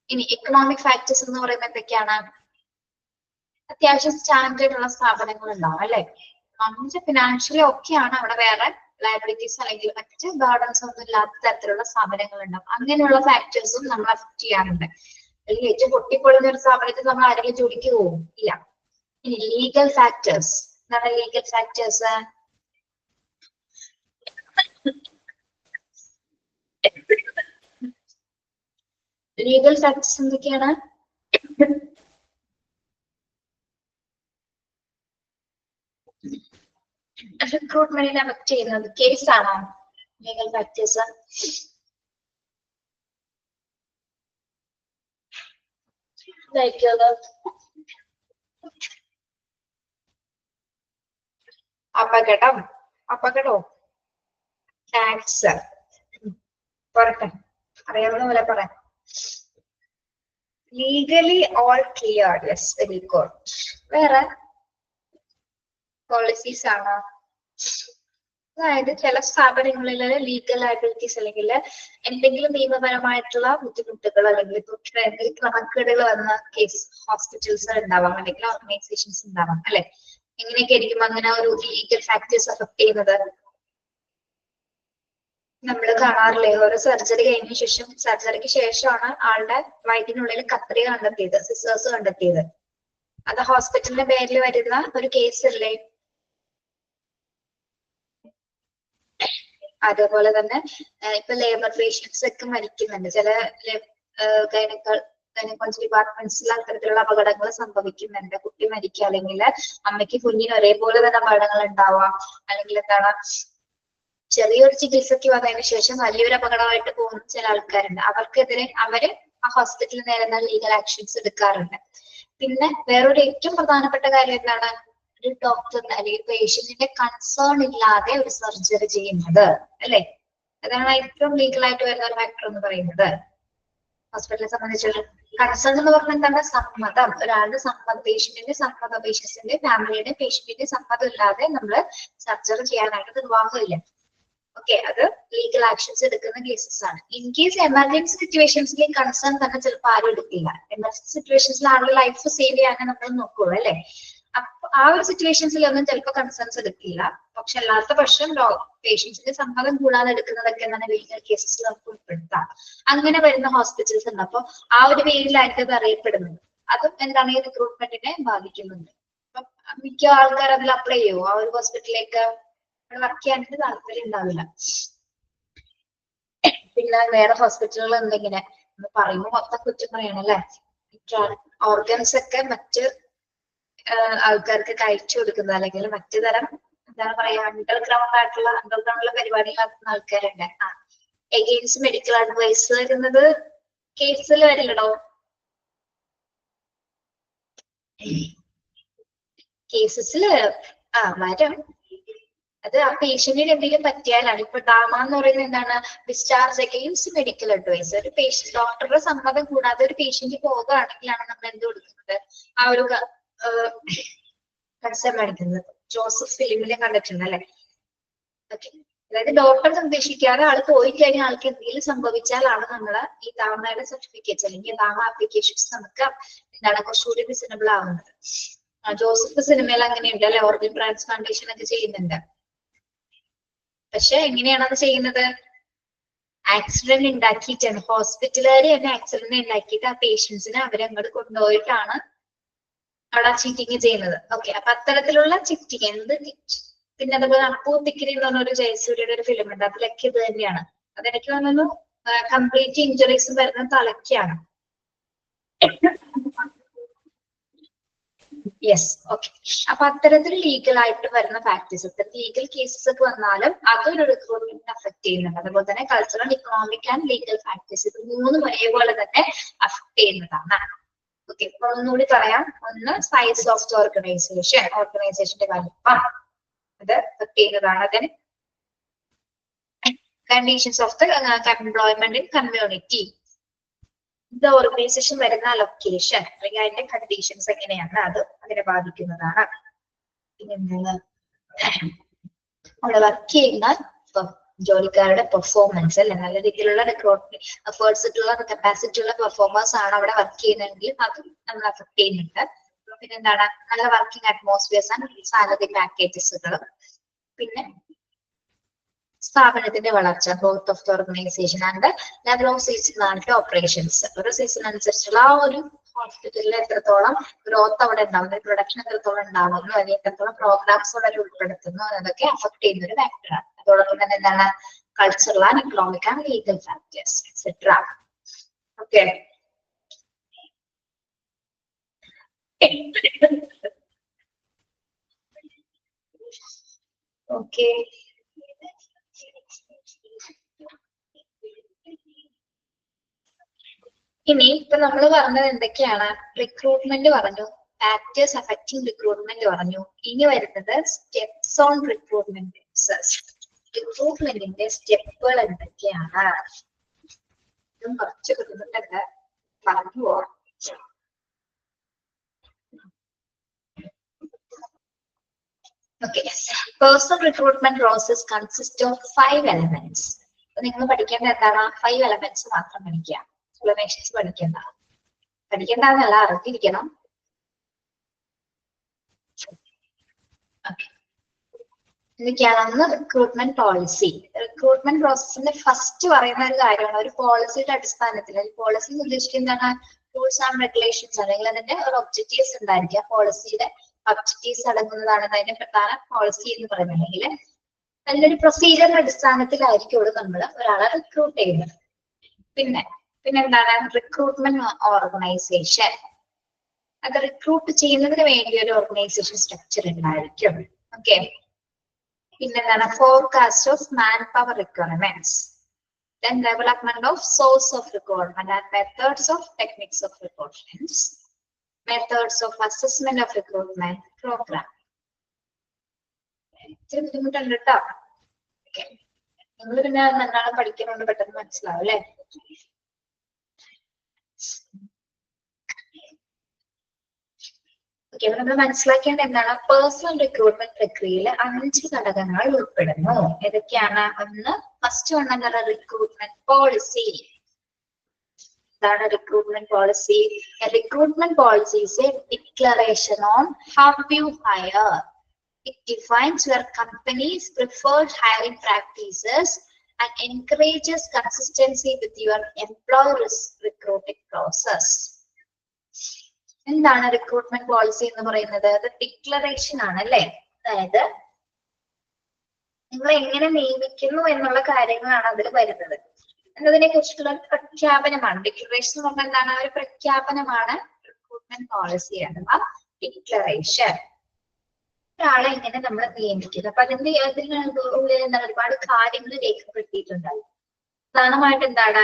S1: ഇനി എക്കണോമിക് ഫാക്ടേഴ്സ് എന്ന് പറയുമ്പോൾ എന്തൊക്കെയാണ്? അത്യാവശ്യം സ്റ്റാൻഡേർഡ് ഉള്ള സ്ഥാപനങ്ങൾ ഉണ്ടാവും അല്ലെ? ഫിനാൻഷ്യലി ഒക്കെയാണ്, അവിടെ വേറെ ലയബിലിറ്റീസ് അല്ലെങ്കിൽ മറ്റ് ഗാർഡൻസ് ഒന്നും ഇല്ലാത്ത തരത്തിലുള്ള സ്ഥാപനങ്ങൾ ഉണ്ടാവും. അങ്ങനെയുള്ള ഫാക്ടേഴ്സും നമ്മൾ അഫക്ട് ചെയ്യാറുണ്ട്. അല്ലെങ്കിൽ ഏറ്റവും പൊട്ടിപ്പൊളിഞ്ഞ ഒരു സ്ഥാപനത്തിൽ നമ്മൾ ആരെങ്കിലും ജോലിക്ക് പോകും ഇല്ല. ഇനി ലീഗൽ ഫാക്ടേഴ്സ്. എന്താണ് ലീഗൽ ഫാക്ടേഴ്സ്? ലീഗൽ ഫാക്ടേഴ്സ് എന്തൊക്കെയാണ്? റിക്രൂട്ട്മെന്റിനെ അഫക്ട് ചെയ്യുന്നത് കേസാണോ ലീഗൽ ഫാക്ടേഴ്സ്? അപകടോ, ടാക്സ്, പറട്ടെ അറിയാവുന്ന പോലെ പറയാം. Legally all clear, yes very good. വേറെ പോളിസീസ് ആണോ? അതായത് ചില സ്ഥാപനങ്ങളിൽ ലീഗൽ ലയബിലിറ്റീസ് അല്ലെങ്കിൽ എന്തെങ്കിലും നിയമപരമായിട്ടുള്ള ബുദ്ധിമുട്ടുകൾ അല്ലെങ്കിൽ ഇപ്പൊ എന്തെങ്കിലും ക്രമക്കേടുകൾ വന്ന കേസ് ഹോസ്പിറ്റൽസ് ഉണ്ടാവാം അല്ലെങ്കിൽ ഓർഗനൈസേഷൻസ് ഉണ്ടാവാം അല്ലെ. എങ്ങനെയൊക്കെ ആയിരിക്കും അങ്ങനെ ഒരു ലീഗൽ ഫാക്ടേഴ്സ് അഫക്ട് ചെയ്യുന്നത്? നമ്മൾ കാണാറില്ലേ, ഓരോ സർജറി കഴിഞ്ഞ ശേഷം സർജറിക്ക് ശേഷമാണ് ആളുടെ വയറ്റിനുള്ളിൽ കത്രിക കണ്ടെത്തിയത്, സിസേഴ്സ് കണ്ടെത്തിയത്. അത് ഹോസ്പിറ്റലിന്റെ പേരിൽ വരുന്ന ഒരു കേസ് അല്ലേ? അതേപോലെ തന്നെ ഇപ്പൊ ലേബർ പേഷ്യൻസ് ഒക്കെ മരിക്കുന്നുണ്ട്. ചില ഗൈനക്കോളജി ഡിപ്പാർട്ട്മെന്റ്സിൽ അത്തരത്തിലുള്ള അപകടങ്ങൾ സംഭവിക്കുന്നുണ്ട്. കുട്ടി മരിക്കുക അല്ലെങ്കിൽ അമ്മയ്ക്ക് കുഞ്ഞിന് ഒരേപോലെ തന്നെ അപകടങ്ങൾ ഉണ്ടാവാം, അല്ലെങ്കിൽ എന്താണ് ചെറിയൊരു ചികിത്സയ്ക്ക് വന്നതിന് ശേഷം വലിയൊരു അപകടമായിട്ട് പോകുന്ന ചില ആൾക്കാരുണ്ട്. അവർക്കെതിരെ അവര് ആ ഹോസ്പിറ്റലിൽ നേരിടുന്ന ലീഗൽ ആക്ഷൻസ് എടുക്കാറുണ്ട്. പിന്നെ വേറൊരു ഏറ്റവും പ്രധാനപ്പെട്ട കാര്യം എന്താണ്, ഒരു ഡോക്ടറിന് അല്ലെങ്കിൽ പേഷ്യന്റിന്റെ കൺസേൺ ഇല്ലാതെ ഒരു സർജറി ചെയ്യുന്നത് അല്ലെ, അതാണ് ഏറ്റവും ലീഗലായിട്ട് വരുന്ന ഒരു ഫാക്ടർ എന്ന് പറയുന്നത്. ഹോസ്പിറ്റലിനെ സംബന്ധിച്ചുള്ള കൺസേൺ എന്ന് പറഞ്ഞാൽ എന്താണ്, സമ്മതം, ഒരാളുടെ സമ്മതം, പേഷ്യന്റിന്റെ സമ്മതം, പേഷ്യന്റിന്റെ ഫാമിലിയുടെ പേഷ്യന്റിന്റെ സമ്മതം ഇല്ലാതെ നമ്മള് സർജറി ചെയ്യാനായിട്ട് നിർവാഹമില്ല. ഓക്കെ, അത് ലീഗൽ ആക്ഷൻസ് എടുക്കുന്ന കേസസ് ആണ്. ഇൻ കേസ് എമർജൻസി സിറ്റുവേഷൻസിൽ കൺസേൺ തന്നെ ചിലപ്പോൾ ആരും എടുക്കില്ല. എമർജൻസി സിറ്റുവേഷൻസിൽ ആളുടെ ലൈഫ് സേവ് ചെയ്യാനേ നമ്മൾ നോക്കുള്ളൂ അല്ലെ. അപ്പൊ ആ ഒരു സിറ്റുവേഷൻസിലൊന്നും ചിലപ്പോൾ കൺസേൺസ് എടുക്കില്ല. പക്ഷെ അല്ലാത്ത പക്ഷം പേഷ്യൻസിന്റെ സമ്മതം കൂടാതെ എടുക്കുന്നതൊക്കെ എന്താണ് ലീഗൽ കേസസിൽ നമുക്ക് ഉൾപ്പെടുത്താം. അങ്ങനെ വരുന്ന ഹോസ്പിറ്റൽസ് ഉണ്ട്. അപ്പൊ ആ ഒരു പേരിലായിട്ട് അത് അറിയപ്പെടുന്നത്. അതും എന്താണ് ഈ റിക്രൂട്ട്മെന്റിനെ ബാധിക്കുന്നുണ്ട്. അപ്പൊ മിക്ക ആൾക്കാർ അതിൽ അപ്ലൈ ചെയ്യുമോ? ആ ഒരു ഹോസ്പിറ്റലിലേക്ക് വർക്ക് ചെയ്യാനായിട്ട് താല്പര്യം ഉണ്ടാവില്ല. പിന്നെ വേറെ ഹോസ്പിറ്റലുകൾ എന്തെങ്കിലും പറയുമ്പോൾ മൊത്തം കുറ്റം പറയണല്ലേ. ഓർഗൻസ് ഒക്കെ മറ്റ് ആൾക്കാർക്ക് കഴിച്ചു കൊടുക്കുന്നത് അല്ലെങ്കിൽ മറ്റു തരം എന്താണ് പറയാ അണ്ടർഗ്രൗണ്ടിലുള്ള പരിപാടികൾ നടത്തുന്ന ആൾക്കാരുണ്ട്. എഗെയിൻസ്റ്റ് മെഡിക്കൽ അഡ്വൈസ് വരുന്നത് കേസിൽ വരില്ലടോ. കേസസില് വരും. അത് ആ പേഷ്യന്റിന് എന്തെങ്കിലും പറ്റിയാലാണ്. ഇപ്പൊ ഡാമ എന്ന് പറയുന്നത് എന്താണ്, ഡിസ്ചാർജ് അഗെയിൻസ്റ്റ് മെഡിക്കൽ അഡ്വൈസ്. ഒരു പേഷ്യന്റ് ഡോക്ടറുടെ സമ്മതം കൂടാതെ ഒരു പേഷ്യന്റ് പോകുകയാണെങ്കിലാണ് നമ്മൾ എന്ത് കൊടുക്കുന്നത്, ആ ഒരു കൺസേൺ കാണിക്കുന്നത്. ജോസഫ് ഫിലിമിലെ കണ്ടിട്ടുണ്ട് അല്ലെ. ഓക്കെ, അതായത് ഡോക്ടർ നിർദ്ദേശിക്കാതെ ആൾ പോയി കഴിഞ്ഞാൽ ആൾക്ക് എന്തെങ്കിലും സംഭവിച്ചാലാണ് നമ്മള് ഈ ഡാമയുടെ സർട്ടിഫിക്കറ്റ്സ് അല്ലെങ്കിൽ ഡാമ ആപ്ലിക്കേഷൻസ് നമുക്ക് എന്താണ് കുറച്ചുകൂടി റീസണബിൾ ആവുന്നത്. ജോസഫ് സിനിമയിൽ അങ്ങനെയുണ്ട് അല്ലെ, ഓർഗൻ ട്രാൻസ്പ്ലാന്റേഷൻ ഒക്കെ ചെയ്യുന്നുണ്ട്. പക്ഷെ എങ്ങനെയാണ് അത് ചെയ്യുന്നത്? ആക്സിഡന്റ് ഉണ്ടാക്കിയിട്ടാണ്. ഹോസ്പിറ്റലുകാര് തന്നെ ആക്സിഡന്റ് ഉണ്ടാക്കിയിട്ട് ആ പേഷ്യൻസിനെ അവരങ്ങോട്ട് കൊണ്ടുപോയിട്ടാണ് അവിടെ ചീറ്റിങ് ചെയ്യുന്നത്. ഓക്കെ, അപ്പൊ അത്തരത്തിലുള്ള ചീറ്റിങ് എന്ത്. പിന്നെ അതുപോലെ അപ്പു തിക്കിരി എന്ന് പറഞ്ഞ ഒരു ജയസൂര്യയുടെ ഒരു ഫിലിം ഉണ്ട്, അതിലൊക്കെ ഇത് തന്നെയാണ്. അതെനിക്ക് തോന്നുന്നു കംപ്ലീറ്റ് ഇഞ്ചുറീസ് വരുന്ന തലയ്ക്കാണ്. Yes, okay. അപ്പൊ അത്തരത്തിൽ ലീഗൽ ആയിട്ട് വരുന്ന ഫാക്ടേഴ്സ്, ലീഗൽ കേസസ് ഒക്കെ വന്നാലും അതൊരു റിക്രൂട്ട്മെന്റിനെ അഫക്ട് ചെയ്യുന്നുണ്ട്. അതുപോലെ തന്നെ cultural, economic and legal factors, ഇത് മൂന്നും ഒരേപോലെ തന്നെ അഫക്ട് ചെയ്യുന്നതാണ്. ഓക്കെ, അപ്പൊ ഒന്നുകൂടി പറയാം. ഒന്ന് സൈസ് ഓഫ് ദ ഓർഗനൈസേഷന്റെ വലിപ്പം, അത് അഫക്ട് ചെയ്യുന്നതാണ്. അതിന് conditions of the employment in community, the organisation വരുന്ന ലൊക്കേഷൻ അല്ലെങ്കിൽ അതിന്റെ കണ്ടീഷൻസ് എങ്ങനെയാണ്, അത് അതിനെ ബാധിക്കുന്നതാണ്. പിന്നെ അവിടെ വർക്ക് ചെയ്യുന്ന ജോലിക്കാരുടെ പെർഫോമൻസ് അല്ലെ, നല്ല രീതിയിലുള്ള റിക്രൂട്ട്മെന്റ് എഫേർട്സ് ഇട്ടുള്ള കപ്പാസിറ്റി ഉള്ള പെർഫോമേഴ്സ് ആണ് അവിടെ വർക്ക് ചെയ്യുന്നതെങ്കിൽ അത് നമ്മൾ അഫക്ട് ചെയ്യുന്നുണ്ട്. പിന്നെ എന്താണ്, നല്ല വർക്കിംഗ് അറ്റ്മോസ്ഫിയേഴ്സ് ആൻഡ് സാലറി പാക്കേജസുകൾ. പിന്നെ സ്ഥാപനത്തിന്റെ വളർച്ച, growth of the organisation and level of seasonality operations. ഒരു സീസൺ അനുസരിച്ചുള്ള ആ ഒരു ഹോസ്പിറ്റലിൽ എത്രത്തോളം ഗ്രോത്ത് അവിടെ ഉണ്ടാവുന്നു, പ്രൊഡക്ഷൻ എത്രത്തോളം ഉണ്ടാവുന്നു, അല്ലെങ്കിൽ എത്രത്തോളം പ്രോഗ്രാംസ് അവിടെ ഉൾപ്പെടുത്തുന്നു, അതൊക്കെ അഫക്ട് ചെയ്യുന്ന ഒരു ഫാക്ടറാണ്. അതോടൊപ്പം തന്നെ എന്താണ്, cultural and economic and legal factors etcetera. Okay, okay. ഇനി ഇപ്പൊ നമ്മൾ പറഞ്ഞത് എന്തൊക്കെയാണ്? റിക്രൂട്ട്മെന്റ് പറഞ്ഞു, ഫാക്ടേഴ്സ് അഫക്റ്റിംഗ് റിക്രൂട്ട്മെന്റ് പറഞ്ഞു. ഇനി വരുന്നത് സ്റ്റെപ്സ് ഓൺ റിക്രൂട്ട്മെന്റ്. റിക്രൂട്ട്മെന്റിന്റെ സ്റ്റെപ്പുകൾ എന്തൊക്കെയാണ്? ഇതും കുറച്ച് ബുദ്ധിമുട്ടുണ്ട്, പറഞ്ഞു പോവാം. Okay, personal recruitment process consist of 5 elements. അപ്പൊ നിങ്ങൾ പഠിക്കേണ്ട എന്താണ്? 5 elements മാത്രം പഠിക്കുക. എക്സ്പ്ലനേഷൻസ് പഠിക്കേണ്ടതല്ല, അറിഞ്ഞിരിക്കണം. എന്തൊക്കെയാണ് റിക്രൂട്ട്മെന്റ് പോളിസി? റിക്രൂട്ട്മെന്റ് പ്രോസസ്സിന്റെ ഫസ്റ്റ് പറയുന്ന ഒരു കാര്യമാണ് ഒരു പോളിസിയുടെ അടിസ്ഥാനത്തിൽ. പോളിസി ഉദ്ദേശിക്കുന്നത് എന്താണ്? റൂൾസ് ആൻഡ് റെഗുലേഷൻസ് അല്ലെങ്കിൽ അതിന്റെ ഒരു ഒബ്ജക്റ്റീവ്സ് ഉണ്ടായിരിക്കുക. പോളിസിയുടെ ഒബ്ജക്റ്റീവ്സ് അടങ്ങുന്നതാണ് അതിന്റെ പ്രധാന പോളിസി എന്ന് പറയുന്നുണ്ടെങ്കിൽ അതിലൊരു പ്രൊസീജിയറിന്റെ അടിസ്ഥാനത്തിലായിരിക്കും നമ്മൾ ഒരാളെ റിക്രൂട്ട് ചെയ്യുന്നത്. പിന്നെ എന്താണ് റിക്രൂട്ട്മെന്റ് ഓർഗനൈസേഷൻ? അത് റിക്രൂട്ട് ചെയ്യുന്നതിന് വേണ്ടി ഒരു ഓർഗനൈസേഷൻ സ്ട്രക്ചർ ഉണ്ടായിരിക്കും. ഓക്കെ. പിന്നെന്താണ് forecast of man power requirements. Then development of source of recruitment and methods of techniques of recruitment, methods of assessment of recruitment program. ഇത്തിരി ബുദ്ധിമുട്ടുണ്ട് കേട്ടോ. നിങ്ങൾ പിന്നെ നന്നാണ് പഠിക്കുന്നതുകൊണ്ട് പെട്ടെന്ന് മനസ്സിലാവും അല്ലെ? ഓക്കെ, നമ്മൾ മനസ്സിലാക്കേണ്ട എന്താണ്? പേഴ്സണൽ റിക്രൂട്ട്മെന്റ് പ്രക്രിയയിൽ 5 ഘടകങ്ങൾ ഉൾപ്പെടുന്നു. ഏതൊക്കെയാണ്? ഒന്ന്, ഫസ്റ്റ് വൺ എന്താണ്? Recruitment policy. എന്താണ് recruitment policy? Recruitment policy is a declaration on how you hire. It defines your company's preferred hiring practices and encourages consistency with your employee recruiting process. എന്താണ് റിക്രൂട്ട്മെന്റ് പോളിസി എന്ന് പറയുന്നത്? അത് ഡിക്ലറേഷൻ ആണ് അല്ലെ? അതായത് നിങ്ങൾ എങ്ങനെ നിയമിക്കുന്നു എന്നുള്ള കാര്യങ്ങളാണ് അതിൽ വരുന്നത് എന്നതിനെ കുറിച്ചുള്ള പ്രഖ്യാപനമാണ്. ഡിക്ലറേഷൻ എന്ന് പറഞ്ഞാൽ എന്താണ്? ഒരു പ്രഖ്യാപനമാണ് റിക്രൂട്ട്മെന്റ് പോളിസി അഥവാ ഡിക്ലറേഷൻ. ഒരാളെ എങ്ങനെ നമ്മൾ നിയമിക്കുന്നത്. അപ്പൊ അതിന്റെ ഉള്ളിൽ എന്താണ് ഒരുപാട് കാര്യങ്ങൾ രേഖപ്പെടുത്തിയിട്ടുണ്ടാവും. പ്രധാനമായിട്ട് എന്താണ്?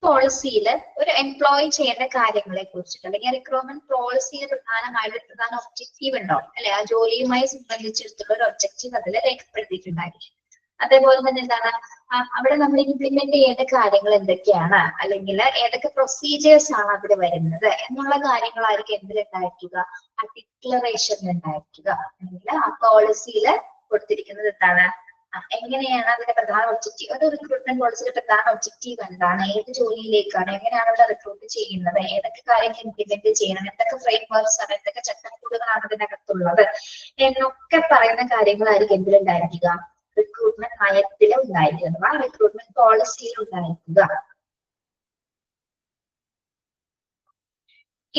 S1: പോളിസിയിൽ ഒരു എംപ്ലോയി ചെയ്യേണ്ട കാര്യങ്ങളെ കുറിച്ചിട്ട് അല്ലെങ്കിൽ റിക്രൂട്ട്മെന്റ് പോളിസിയിൽ പ്രധാനമായിട്ട് പ്രധാന ഒബ്ജക്റ്റീവ് ഉണ്ടാവും അല്ലെ? ആ ജോലിയുമായി സംബന്ധിച്ചിടത്തുള്ള ഒരു ഒബ്ജക്റ്റീവ് അതിൽ രേഖപ്പെടുത്തിയിട്ടുണ്ടായിരിക്കും. അതേപോലെ തന്നെ എന്താണ് അവിടെ നമ്മൾ ഇംപ്ലിമെന്റ് ചെയ്യേണ്ട കാര്യങ്ങൾ എന്തൊക്കെയാണ്, അല്ലെങ്കിൽ ഏതൊക്കെ പ്രൊസീജിയേഴ്സ് ആണ് അവിടെ വരുന്നത് എന്നുള്ള കാര്യങ്ങളായിരിക്കും എന്തിലുണ്ടായിരിക്കുക? ആ ഡിക്ലറേഷനിൽ ഉണ്ടായിരിക്കുക. അല്ലെങ്കിൽ ആ പോളിസിയിൽ കൊടുത്തിരിക്കുന്നത് എന്താണ്? എങ്ങനെയാണ് അതിന്റെ പ്രധാന ഒബ്ജക്റ്റീവ്? ഒരു റിക്രൂട്ട്മെന്റ് പോളിസിയുടെ പ്രധാന ഒബ്ജക്റ്റീവ് എന്താണ്? ഏത് ജോലിയിലേക്കാണ്, എങ്ങനെയാണ് അവിടെ റിക്രൂട്ട് ചെയ്യുന്നത്, ഏതൊക്കെ കാര്യങ്ങൾ ഇംപ്ലിമെന്റ് ചെയ്യണം, എന്തൊക്കെ ഫ്രെയിം വർക്ക്സ് ആണ്, എന്തൊക്കെ ചട്ടക്കൂടുകളാണ് ഇതിനകത്തുള്ളത് എന്നൊക്കെ പറയുന്ന കാര്യങ്ങളായിരിക്കും എന്തിലുണ്ടായിരിക്കുക? റിക്രൂട്ട്മെന്റ് നയത്തിൽ ഉണ്ടായിരിക്കുക, ആ റിക്രൂട്ട്മെന്റ് പോളിസിയിൽ ഉണ്ടായിരിക്കുക.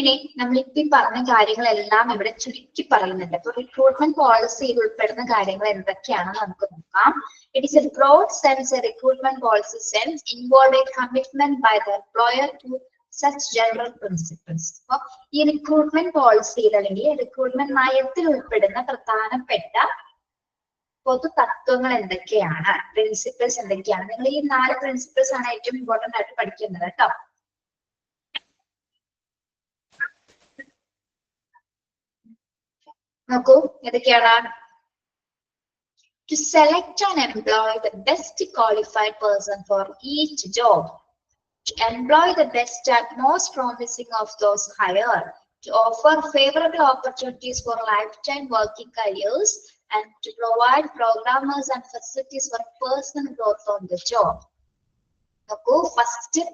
S1: ഇനി നമ്മളിപ്പോ പറഞ്ഞ കാര്യങ്ങളെല്ലാം ഇവിടെ ചുരുക്കി പറയുന്നുണ്ട്. അപ്പൊ റിക്രൂട്ട്മെന്റ് പോളിസിയിൽ ഉൾപ്പെടുന്ന കാര്യങ്ങൾ എന്തൊക്കെയാണെന്ന് നമുക്ക് നോക്കാം. It is a broad sense a recruitment policy sense involve a commitment by the employer to such general principles. അപ്പൊ ഈ റിക്രൂട്ട്മെന്റ് പോളിസിയിൽ അല്ലെങ്കിൽ റിക്രൂട്ട്മെന്റ് നയത്തിൽ ഉൾപ്പെടുന്ന പ്രധാനപ്പെട്ട പൊതു തത്വങ്ങൾ എന്തൊക്കെയാണ്, പ്രിൻസിപ്പിൾസ് എന്തൊക്കെയാണ്? നിങ്ങൾ ഈ 4 പ്രിൻസിപ്പിൾസ് ആണ് ഏറ്റവും ഇമ്പോർട്ടന്റ് ആയിട്ട് പഠിക്കുന്നത് കേട്ടോ. നോക്കൂ ഏതൊക്കെയാണ്? To select and employ the best qualified person for each job, to employ the best and most promising of those hired, to offer favorable opportunities for lifetime working careers, and to provide programmers and facilities for personal growth on the job. നോക്കൂ, ഫസ്റ്റ്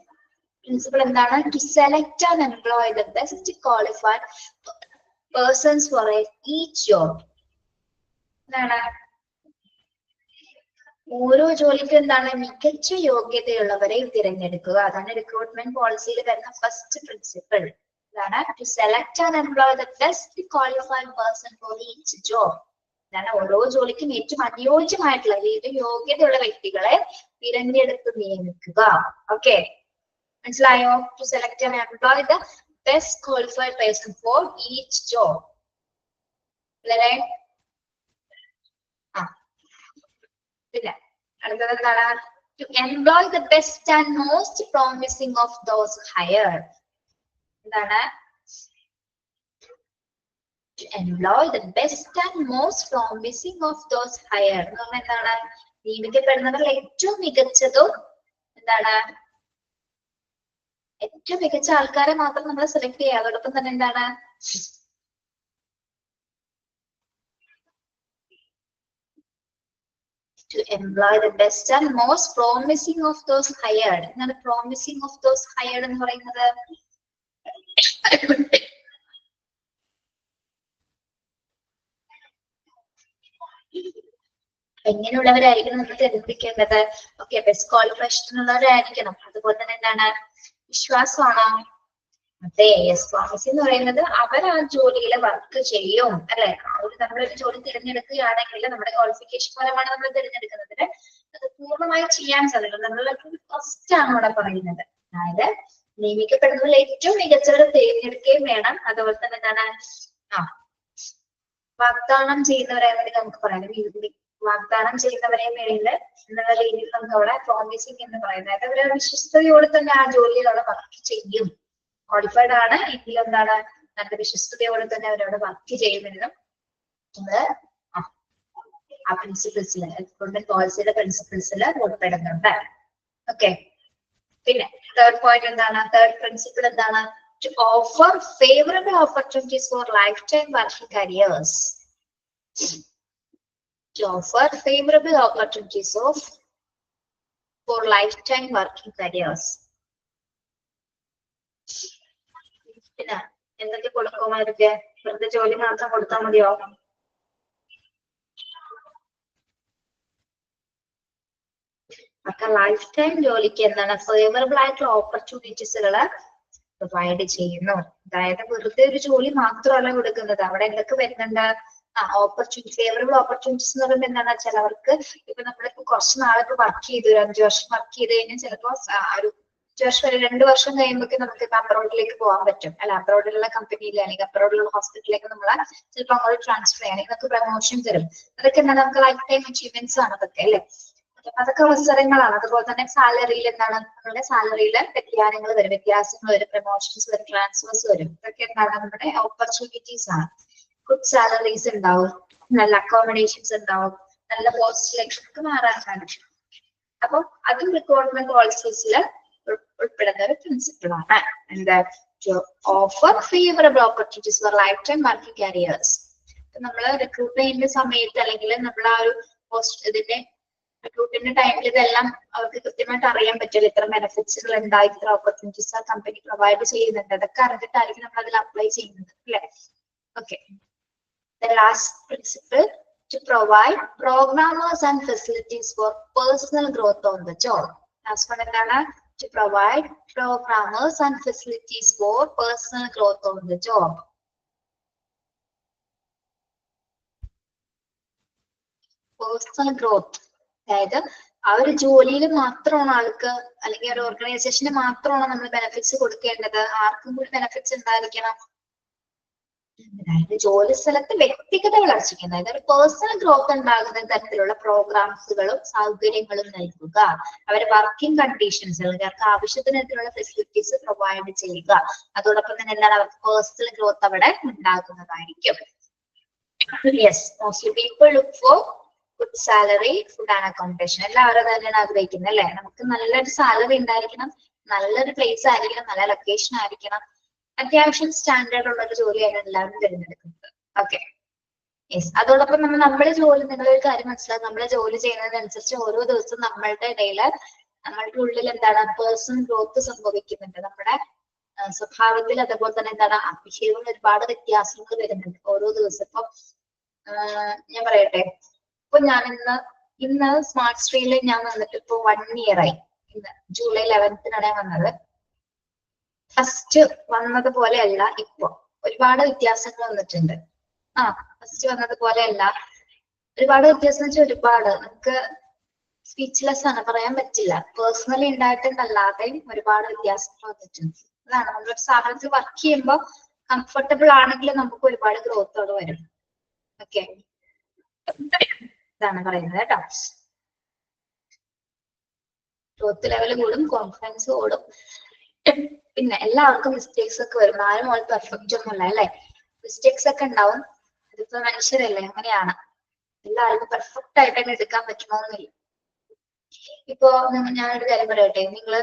S1: പ്രിൻസിപ്പിൾ എന്താണ്? To select and employ the best qualified persons for each job. എന്താണ്? ഓരോ ജോലിക്കും എന്താണ്? മികച്ച യോഗ്യതയുള്ളവരെ തിരഞ്ഞെടുക്കുക. അതാണ് റിക്രൂട്ട്മെന്റ് പോളിസിയിൽ വരുന്ന ഫസ്റ്റ് പ്രിൻസിപ്പിൾ. ഇതാണ് to select and employ the best qualified person for each job. ഇതാണ് ഓരോ ജോലിക്കും ഏറ്റവും അനുയോജ്യമായിട്ടുള്ള ഏറ്റവും യോഗ്യതയുള്ള വ്യക്തികളെ തിരഞ്ഞെടുത്ത് നിയമിക്കുക. ഓക്കെ, മനസ്സിലായോ? To select and employ the best qualified person for each job. അല്ലേ? പിന്നെ അടുത്തത് എന്താണ്? To employ the best and most promising of those hired. എന്താണ്? To employ the best and most promising of those hired. എന്ന് പറഞ്ഞാൽ എന്താണ്? നിയമിക്കപ്പെടുന്നവരിൽ ഏറ്റവും മികച്ചതും എന്താണ്? ഏറ്റവും മികച്ച ആൾക്കാരെ മാത്രം നമ്മൾ സെലക്ട് ചെയ്യുക. അതോടൊപ്പം തന്നെ എന്താണ് to employ the best and most promising of those hired. എന്താണ് promising of those hired എന്ന് പറയുന്നത്? എങ്ങനെയുള്ളവരായിരിക്കണം നമ്മൾ തിരഞ്ഞെടുക്കേണ്ടത്? ഓക്കെ, ബെസ്റ്റ് ക്വാളിഫിക്കേഷൻ ഉള്ളവരായിരിക്കണം. അതുപോലെ തന്നെ എന്താണ് വിശ്വാസമാണോ? അതെ, യെസ്. പ്രോമിസ് എന്ന് പറയുന്നത് അവർ ആ ജോലിയിൽ വർക്ക് ചെയ്യും, അല്ലെ? നമ്മളൊരു ജോലി തിരഞ്ഞെടുക്കുകയാണെങ്കിൽ നമ്മുടെ ക്വാളിഫിക്കേഷൻ പരമാണ് നമ്മൾ തിരഞ്ഞെടുക്കുന്നത്, അത് പൂർണ്ണമായി ചെയ്യാൻ സാധിക്കും. നമ്മൾക്ക് ഫസ്റ്റ് ആണ് ഇവിടെ പറയുന്നത്. അതായത് നിയമിക്കപ്പെടുന്നതിൽ ഏറ്റവും മികച്ചവരെ തിരഞ്ഞെടുക്കുകയും വേണം. അതുപോലെ തന്നെ എന്താണ് വാഗ്ദാനം ചെയ്യുന്നവരെ നമുക്ക് പറയാം. വാഗ്ദാനം ചെയ്യുന്നവരെ വേണമെങ്കിൽ എന്നുള്ള രീതിയിൽ നമുക്ക് അവിടെ പ്രോമിസിങ് എന്ന് പറയുന്നത്. അതായത് അവര് വിശ്വസ്തയോടെ തന്നെ ആ ജോലിയിൽ അവിടെ വർക്ക് ചെയ്യും. ക്വാളിഫൈഡ് ആണ് എങ്കിൽ എന്താണ് നല്ല വിശ്വസ്തയോടെ തന്നെ അവരവിടെ വർക്ക് ചെയ്യുമെന്നും നമ്മള് ആ പ്രിൻസിപ്പിൾസിൽ റിക്രൂട്ട്മെന്റ് പോളിസിയുടെ പ്രിൻസിപ്പിൾസിൽ ഉൾപ്പെടുന്നുണ്ട്. ഓക്കെ, പിന്നെ തേർഡ് പോയിന്റ് എന്താണ്? തേർഡ് പ്രിൻസിപ്പിൾ എന്താണ്? To offer favorable opportunities for lifetime working careers. To offer favorable opportunities for lifetime working careers. പിന്നെ എന്തൊക്കെ കൊടുക്കുമായിരിക്കെ? വെറുതെ ജോലി മാത്രം കൊടുത്താൽ മതിയോ? ഒക്കെ ലൈഫ് ടൈം ജോലിക്ക് എന്താണ് ഫേവറബിൾ ആയിട്ടുള്ള ഓപ്പർച്യൂണിറ്റീസുകള് പ്രൊവൈഡ് ചെയ്യുന്നു. അതായത് വെറുതെ ഒരു ജോലി മാത്രമല്ല കൊടുക്കുന്നത്, അവിടെ എന്തൊക്കെ വരുന്നുണ്ട്? ഓപ്പർച്യൂണിറ്റി, ഫേവറബിൾ ഓപ്പർച്യൂണിറ്റീസ് എന്ന് പറയുമ്പോൾ എന്താണ്? ചിലവർക്ക് ഇപ്പൊ നമ്മളിപ്പോ കുറച്ച് നാളൊക്കെ വർക്ക് ചെയ്തു, ഒരു 5 വർഷം വർക്ക് ചെയ്ത് കഴിഞ്ഞാൽ ചിലപ്പോ ഒരു 5 വർഷം വരെ 2 വർഷം കഴിയുമ്പോൾ നമുക്ക് ഇപ്പൊ അബ്രോഡിലേക്ക് പോകാൻ പറ്റും, അല്ല അബ്രോഡിലുള്ള കമ്പനിയിൽ അല്ലെങ്കിൽ അബ്രോഡിലുള്ള ഹോസ്പിറ്റലിലേക്ക് നമ്മൾ ചിലപ്പോൾ അങ്ങോട്ട് ട്രാൻസ്ഫർ ചെയ്യാൻ നമുക്ക് പ്രൊമോഷൻ തരും. അതൊക്കെ എന്താണ്? നമുക്ക് ലൈഫ് ടൈം അച്ചീവ്മെന്റ്സ് ആണ് അതൊക്കെ, അല്ലെ? അതൊക്കെ അവസരങ്ങളാണ്. അതുപോലെ തന്നെ സാലറിയിൽ എന്താണ്? നമ്മുടെ സാലറിയിൽ വ്യതിയാനങ്ങൾ വരും, വ്യത്യാസങ്ങൾ വരും, പ്രൊമോഷൻസ് വരും, ട്രാൻസ്ഫേഴ്സ് വരും. ഇതൊക്കെ എന്താണ്? നമ്മുടെ ഓപ്പർച്യൂണിറ്റീസ് ആണ്. ഗുഡ് സാലറീസ് ഉണ്ടാവും, നല്ല അക്കോമഡേഷൻസ് ഉണ്ടാവും, നല്ല പോസ്റ്റ് സെലക്ഷനൊക്കെ മാറാൻ സാധിക്കും. അപ്പൊ അതും റിക്രൂട്ട്മെന്റ് പോളിസീസിൽ ഉൾപ്പെടുന്ന ഒരു പ്രിൻസിപ്പിൾ ആണ്. എന്താ? To offer favourable opportunities for life time working careers. നമ്മൾ റിക്രൂട്ട് ചെയ്യുന്ന സമയത്ത് അല്ലെങ്കിൽ നമ്മൾ ആ ഒരു പോസ്റ്റ് ഇതിന്റെ റിക്രൂട്ടിന്റെ ടൈമിൽ ഇതെല്ലാം അവർക്ക് കൃത്യമായിട്ട് അറിയാൻ പറ്റില്ല. ഇത്ര ബെനിഫിറ്റ്സുകൾ ഉണ്ടായി, ഇത്ര ഓപ്പർച്യൂണിറ്റീസ് ആ കമ്പനി പ്രൊവൈഡ് ചെയ്യുന്നുണ്ട്, അതൊക്കെ അറിഞ്ഞിട്ടായിരിക്കും നമ്മൾ അതിൽ അപ്ലൈ ചെയ്യുന്നത്, അല്ലെ? Okay, the last principle, to provide programmers and facilities for personal growth on the job. Last one എന്താണ്? To provide programmers and facilities for personal growth on the job. Personal growth, അതായത് ആ ഒരു ജോലിയിൽ മാത്രമാണ് ആൾക്ക് അല്ലെങ്കിൽ ഒരു ഓർഗനൈസേഷന് മാത്രമാണ് നമ്മൾ ബെനിഫിറ്റ്സ് കൊടുക്കേണ്ടത്, ആർക്കും കൂടി ബെനിഫിറ്റ്സ് ഉണ്ടായിരിക്കണം. അതായത് ജോലി സ്ഥലത്ത് വ്യക്തിഗത വളർച്ചയ്ക്ക്, അതായത് ഒരു പേഴ്സണൽ ഗ്രോത്ത് ഉണ്ടാകുന്ന തരത്തിലുള്ള പ്രോഗ്രാംസുകളും സൗകര്യങ്ങളും നൽകുക, അവരുടെ വർക്കിംഗ് കണ്ടീഷൻസ് അല്ലെങ്കിൽ അവർക്ക് ആവശ്യത്തിനുള്ള ഫെസിലിറ്റീസ് പ്രൊവൈഡ് ചെയ്യുക. അതോടൊപ്പം തന്നെ എന്താണ്? അവർക്ക് പേഴ്സണൽ ഗ്രോത്ത് അവിടെ ഉണ്ടാകുന്നതായിരിക്കും. Yes, mostly people look for good salary, food and accommodation. എല്ലാവരും തന്നെയാണ് ആഗ്രഹിക്കുന്നത്, അല്ലെ? നമുക്ക് നല്ലൊരു സാലറി ഉണ്ടായിരിക്കണം, നല്ലൊരു പ്ലേസ് ആയിരിക്കണം, നല്ല ലൊക്കേഷൻ ആയിരിക്കണം, അത്യാവശ്യം സ്റ്റാൻഡേർഡ് ഉള്ള ഒരു ജോലിയാണ് എല്ലാവരും തിരഞ്ഞെടുക്കുന്നത്. Okay, yes. അതോടൊപ്പം നമ്മുടെ ജോലി, നിങ്ങളൊരു കാര്യം മനസ്സിലാക്കുക, നമ്മളെ ജോലി ചെയ്യുന്നതിനനുസരിച്ച് ഓരോ ദിവസവും നമ്മളുടെ ഇടയില് നമ്മളുടെ ഉള്ളിൽ എന്താണ്? പേഴ്സണൽ ഗ്രോത്ത് സംഭവിക്കുന്നുണ്ട്. നമ്മുടെ സ്വഭാവത്തിൽ അതുപോലെ തന്നെ എന്താണ്? ബിഹേവിയറിൽ ഒരുപാട് വ്യത്യാസങ്ങൾ വരുന്നുണ്ട് ഓരോ ദിവസം. ഇപ്പൊ ഞാൻ പറയട്ടെ, ഇപ്പൊ ഞാൻ ഇന്ന് സ്മാർട്ട് സ്ട്രീമിൽ ഞാൻ വന്നിട്ട് ഇപ്പൊ 1 year ആയി. ഇന്ന് ജൂലൈ 11th ഞാൻ വന്നത്. ഫസ്റ്റ് വന്നത് പോലെയല്ല ഇപ്പൊ, ഒരുപാട് വ്യത്യാസങ്ങൾ വന്നിട്ടുണ്ട്. ഫസ്റ്റ് വന്നത് പോലെയല്ല, ഒരുപാട് വ്യത്യാസം വെച്ചാൽ ഒരുപാട് നമുക്ക് സ്പീച്ച്ലെസ് ആണ്, പറയാൻ പറ്റില്ല. പേഴ്സണലി ഉണ്ടായിട്ടുണ്ടല്ലാതെയും ഒരുപാട് വ്യത്യാസങ്ങൾ വന്നിട്ടുണ്ട്. അതാണ് നമ്മളൊരു സ്ഥാപനത്തിൽ വർക്ക് ചെയ്യുമ്പോൾ കംഫർട്ടബിൾ ആണെങ്കിൽ നമുക്ക് ഒരുപാട് ഗ്രോത്തുകൾ വരും. ഓക്കെ, ഇതാണ് പറയുന്നത് കേട്ടോ. ഗ്രോത്ത് ലെവൽ കൂടും, കോൺഫിഡൻസ് കൂടും. പിന്നെ എല്ലാവർക്കും മിസ്റ്റേക്സ് ഒക്കെ വരും, ആരും all പെർഫെക്റ്റ് ഒന്നുമല്ല, അല്ലെ? മിസ്റ്റേക്സ് ഒക്കെ ഉണ്ടാവും, അതിപ്പോ മനുഷ്യരല്ലേ, അങ്ങനെയാണ്. എല്ലാവർക്കും പെർഫെക്റ്റ് ആയിട്ട് തന്നെ എടുക്കാൻ പറ്റണമെന്നില്ല. ഇപ്പൊ ഞാനൊരു കാര്യം പറയട്ടെ, നിങ്ങള്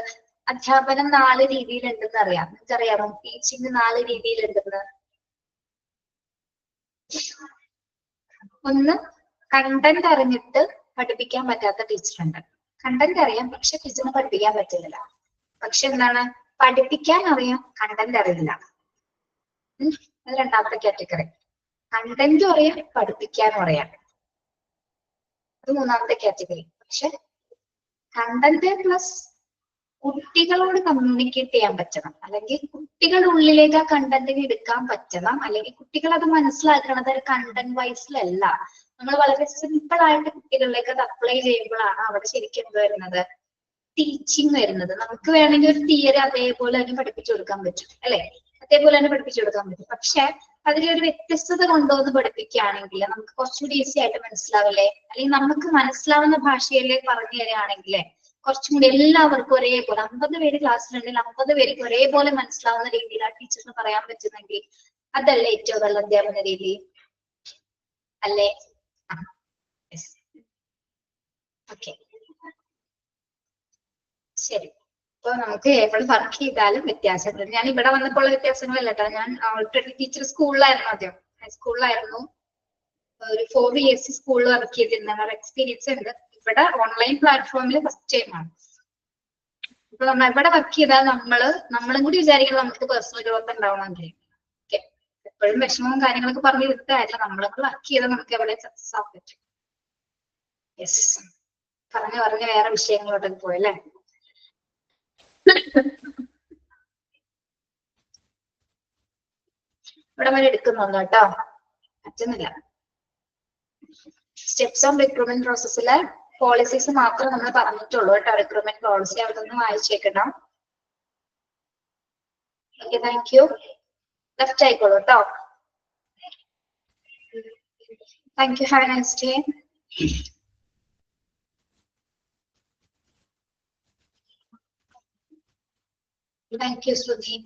S1: അധ്യാപനം 4 രീതിയിലുണ്ടെന്ന് അറിയാം. നിങ്ങൾക്കറിയാമോ ടീച്ചിങ് 4 രീതിയിലുണ്ടെന്ന്? ഒന്ന്, കണ്ടന്റ് അറിഞ്ഞിട്ട് പഠിപ്പിക്കാൻ പറ്റാത്ത ടീച്ചറുണ്ട്. കണ്ടന്റ് അറിയാം പക്ഷെ ടീച്ചറിന് പഠിപ്പിക്കാൻ പറ്റില്ല. പക്ഷെ എന്താണ്, പഠിപ്പിക്കാൻ അറിയാം, കണ്ടന്റ് അറിയില്ല. അത് രണ്ടാമത്തെ കാറ്റഗറി. കണ്ടന്റും അറിയാം, പഠിപ്പിക്കാനും അറിയാം. അത് മൂന്നാമത്തെ കാറ്റഗറി. പക്ഷെ കണ്ടന്റ് പ്ലസ് കുട്ടികളോട് കമ്മ്യൂണിക്കേറ്റ് ചെയ്യാൻ പറ്റണം, അല്ലെങ്കിൽ കുട്ടികളുടെ ഉള്ളിലേക്ക് ആ കണ്ടന്റിന് എടുക്കാൻ പറ്റണം, അല്ലെങ്കിൽ കുട്ടികൾ അത് മനസ്സിലാക്കണത് ഒരു കണ്ടന്റ് വൈസിലല്ല. നമ്മൾ വളരെ സിമ്പിൾ ആയിട്ട് കുട്ടികളിലേക്ക് അത് അപ്ലൈ ചെയ്യുമ്പോഴാണ് അവിടെ ശരിക്കും എന്ത് വരുന്നത്, ടീച്ചിങ് വരുന്നത്. നമുക്ക് വേണമെങ്കിൽ ഒരു തിയറി അതേപോലെ തന്നെ പഠിപ്പിച്ചു കൊടുക്കാൻ പറ്റും, അല്ലെ? അതേപോലെ തന്നെ പഠിപ്പിച്ചു കൊടുക്കാൻ പറ്റും. പക്ഷെ അതിലൊരു വ്യത്യസ്തത കൊണ്ടുവന്ന് പഠിപ്പിക്കുകയാണെങ്കിൽ നമുക്ക് കുറച്ചുകൂടി ഈസി ആയിട്ട് മനസ്സിലാവില്ലേ? അല്ലെങ്കിൽ നമുക്ക് മനസ്സിലാവുന്ന ഭാഷയിലെ പറഞ്ഞു തരികയാണെങ്കിൽ കുറച്ചും കൂടി എല്ലാവർക്കും ഒരേപോലെ, 50 പേര് ക്ലാസ്സിലുണ്ടെങ്കിൽ 50 പേർക്ക് ഒരേപോലെ മനസ്സിലാവുന്ന രീതിയിൽ ആ ടീച്ചറിന് പറയാൻ പറ്റുന്നെങ്കിൽ അതല്ലേ ഏറ്റവും നല്ല അധ്യാപന രീതി, അല്ലേ? ഓക്കെ, ശരി. അപ്പൊ നമുക്ക് എവിടെ വർക്ക് ചെയ്താലും വ്യത്യാസമുണ്ട്. ഞാൻ ഇവിടെ വന്നപ്പോൾ വ്യത്യാസങ്ങളല്ല കേട്ടോ. ഞാൻ ഓൾറെഡി ടീച്ചർ സ്കൂളിലായിരുന്നു, ആദ്യം ഹൈസ്കൂളിലായിരുന്നു. ഒരു 4 years സ്കൂളിൽ വർക്ക് ചെയ്തിരുന്ന എക്സ്പീരിയൻസ് ഉണ്ട്. ഇവിടെ ഓൺലൈൻ പ്ലാറ്റ്ഫോമിൽ ഫസ്റ്റ് ടൈമാണ്. അപ്പൊ നമ്മൾ എവിടെ വർക്ക് ചെയ്താൽ നമ്മളും കൂടി വിചാരിക്കണം നമുക്ക് പേഴ്സണൽ ഗ്രോത്ത് ഉണ്ടാവണമെങ്കിൽ. ഓക്കെ, എപ്പോഴും വിഷമവും കാര്യങ്ങളൊക്കെ പറഞ്ഞു ഇരുന്നിട്ടല്ല, നമ്മളൊക്കെ വർക്ക് ചെയ്താൽ നമുക്ക് എവിടെ സക്സസ് ആവാൻ പറ്റും. യെസ്, പറഞ്ഞ് വേറെ വിഷയങ്ങളോട്ടൊക്കെ പോയല്ലേ. ഇവിടെ വരെ എടുക്കുന്നുണ്ട് കേട്ടോ, പറ്റുന്നില്ല. സ്റ്റെപ്സ് ഓൺ റിക്രൂട്ട്മെന്റ് പ്രോസസ്സിലെ പോളിസീസ് മാത്രം നമ്മൾ പറഞ്ഞിട്ടുള്ളൂ കേട്ടോ. റിക്രൂട്ട്മെന്റ് പോളിസി അതൊന്ന് വായിച്ചേക്കണം. Okay, thank you. ലെഫ്റ്റ് ആയിക്കോളൂ കേട്ടോ. Thank you, have a nice day. Thank you, Shruti.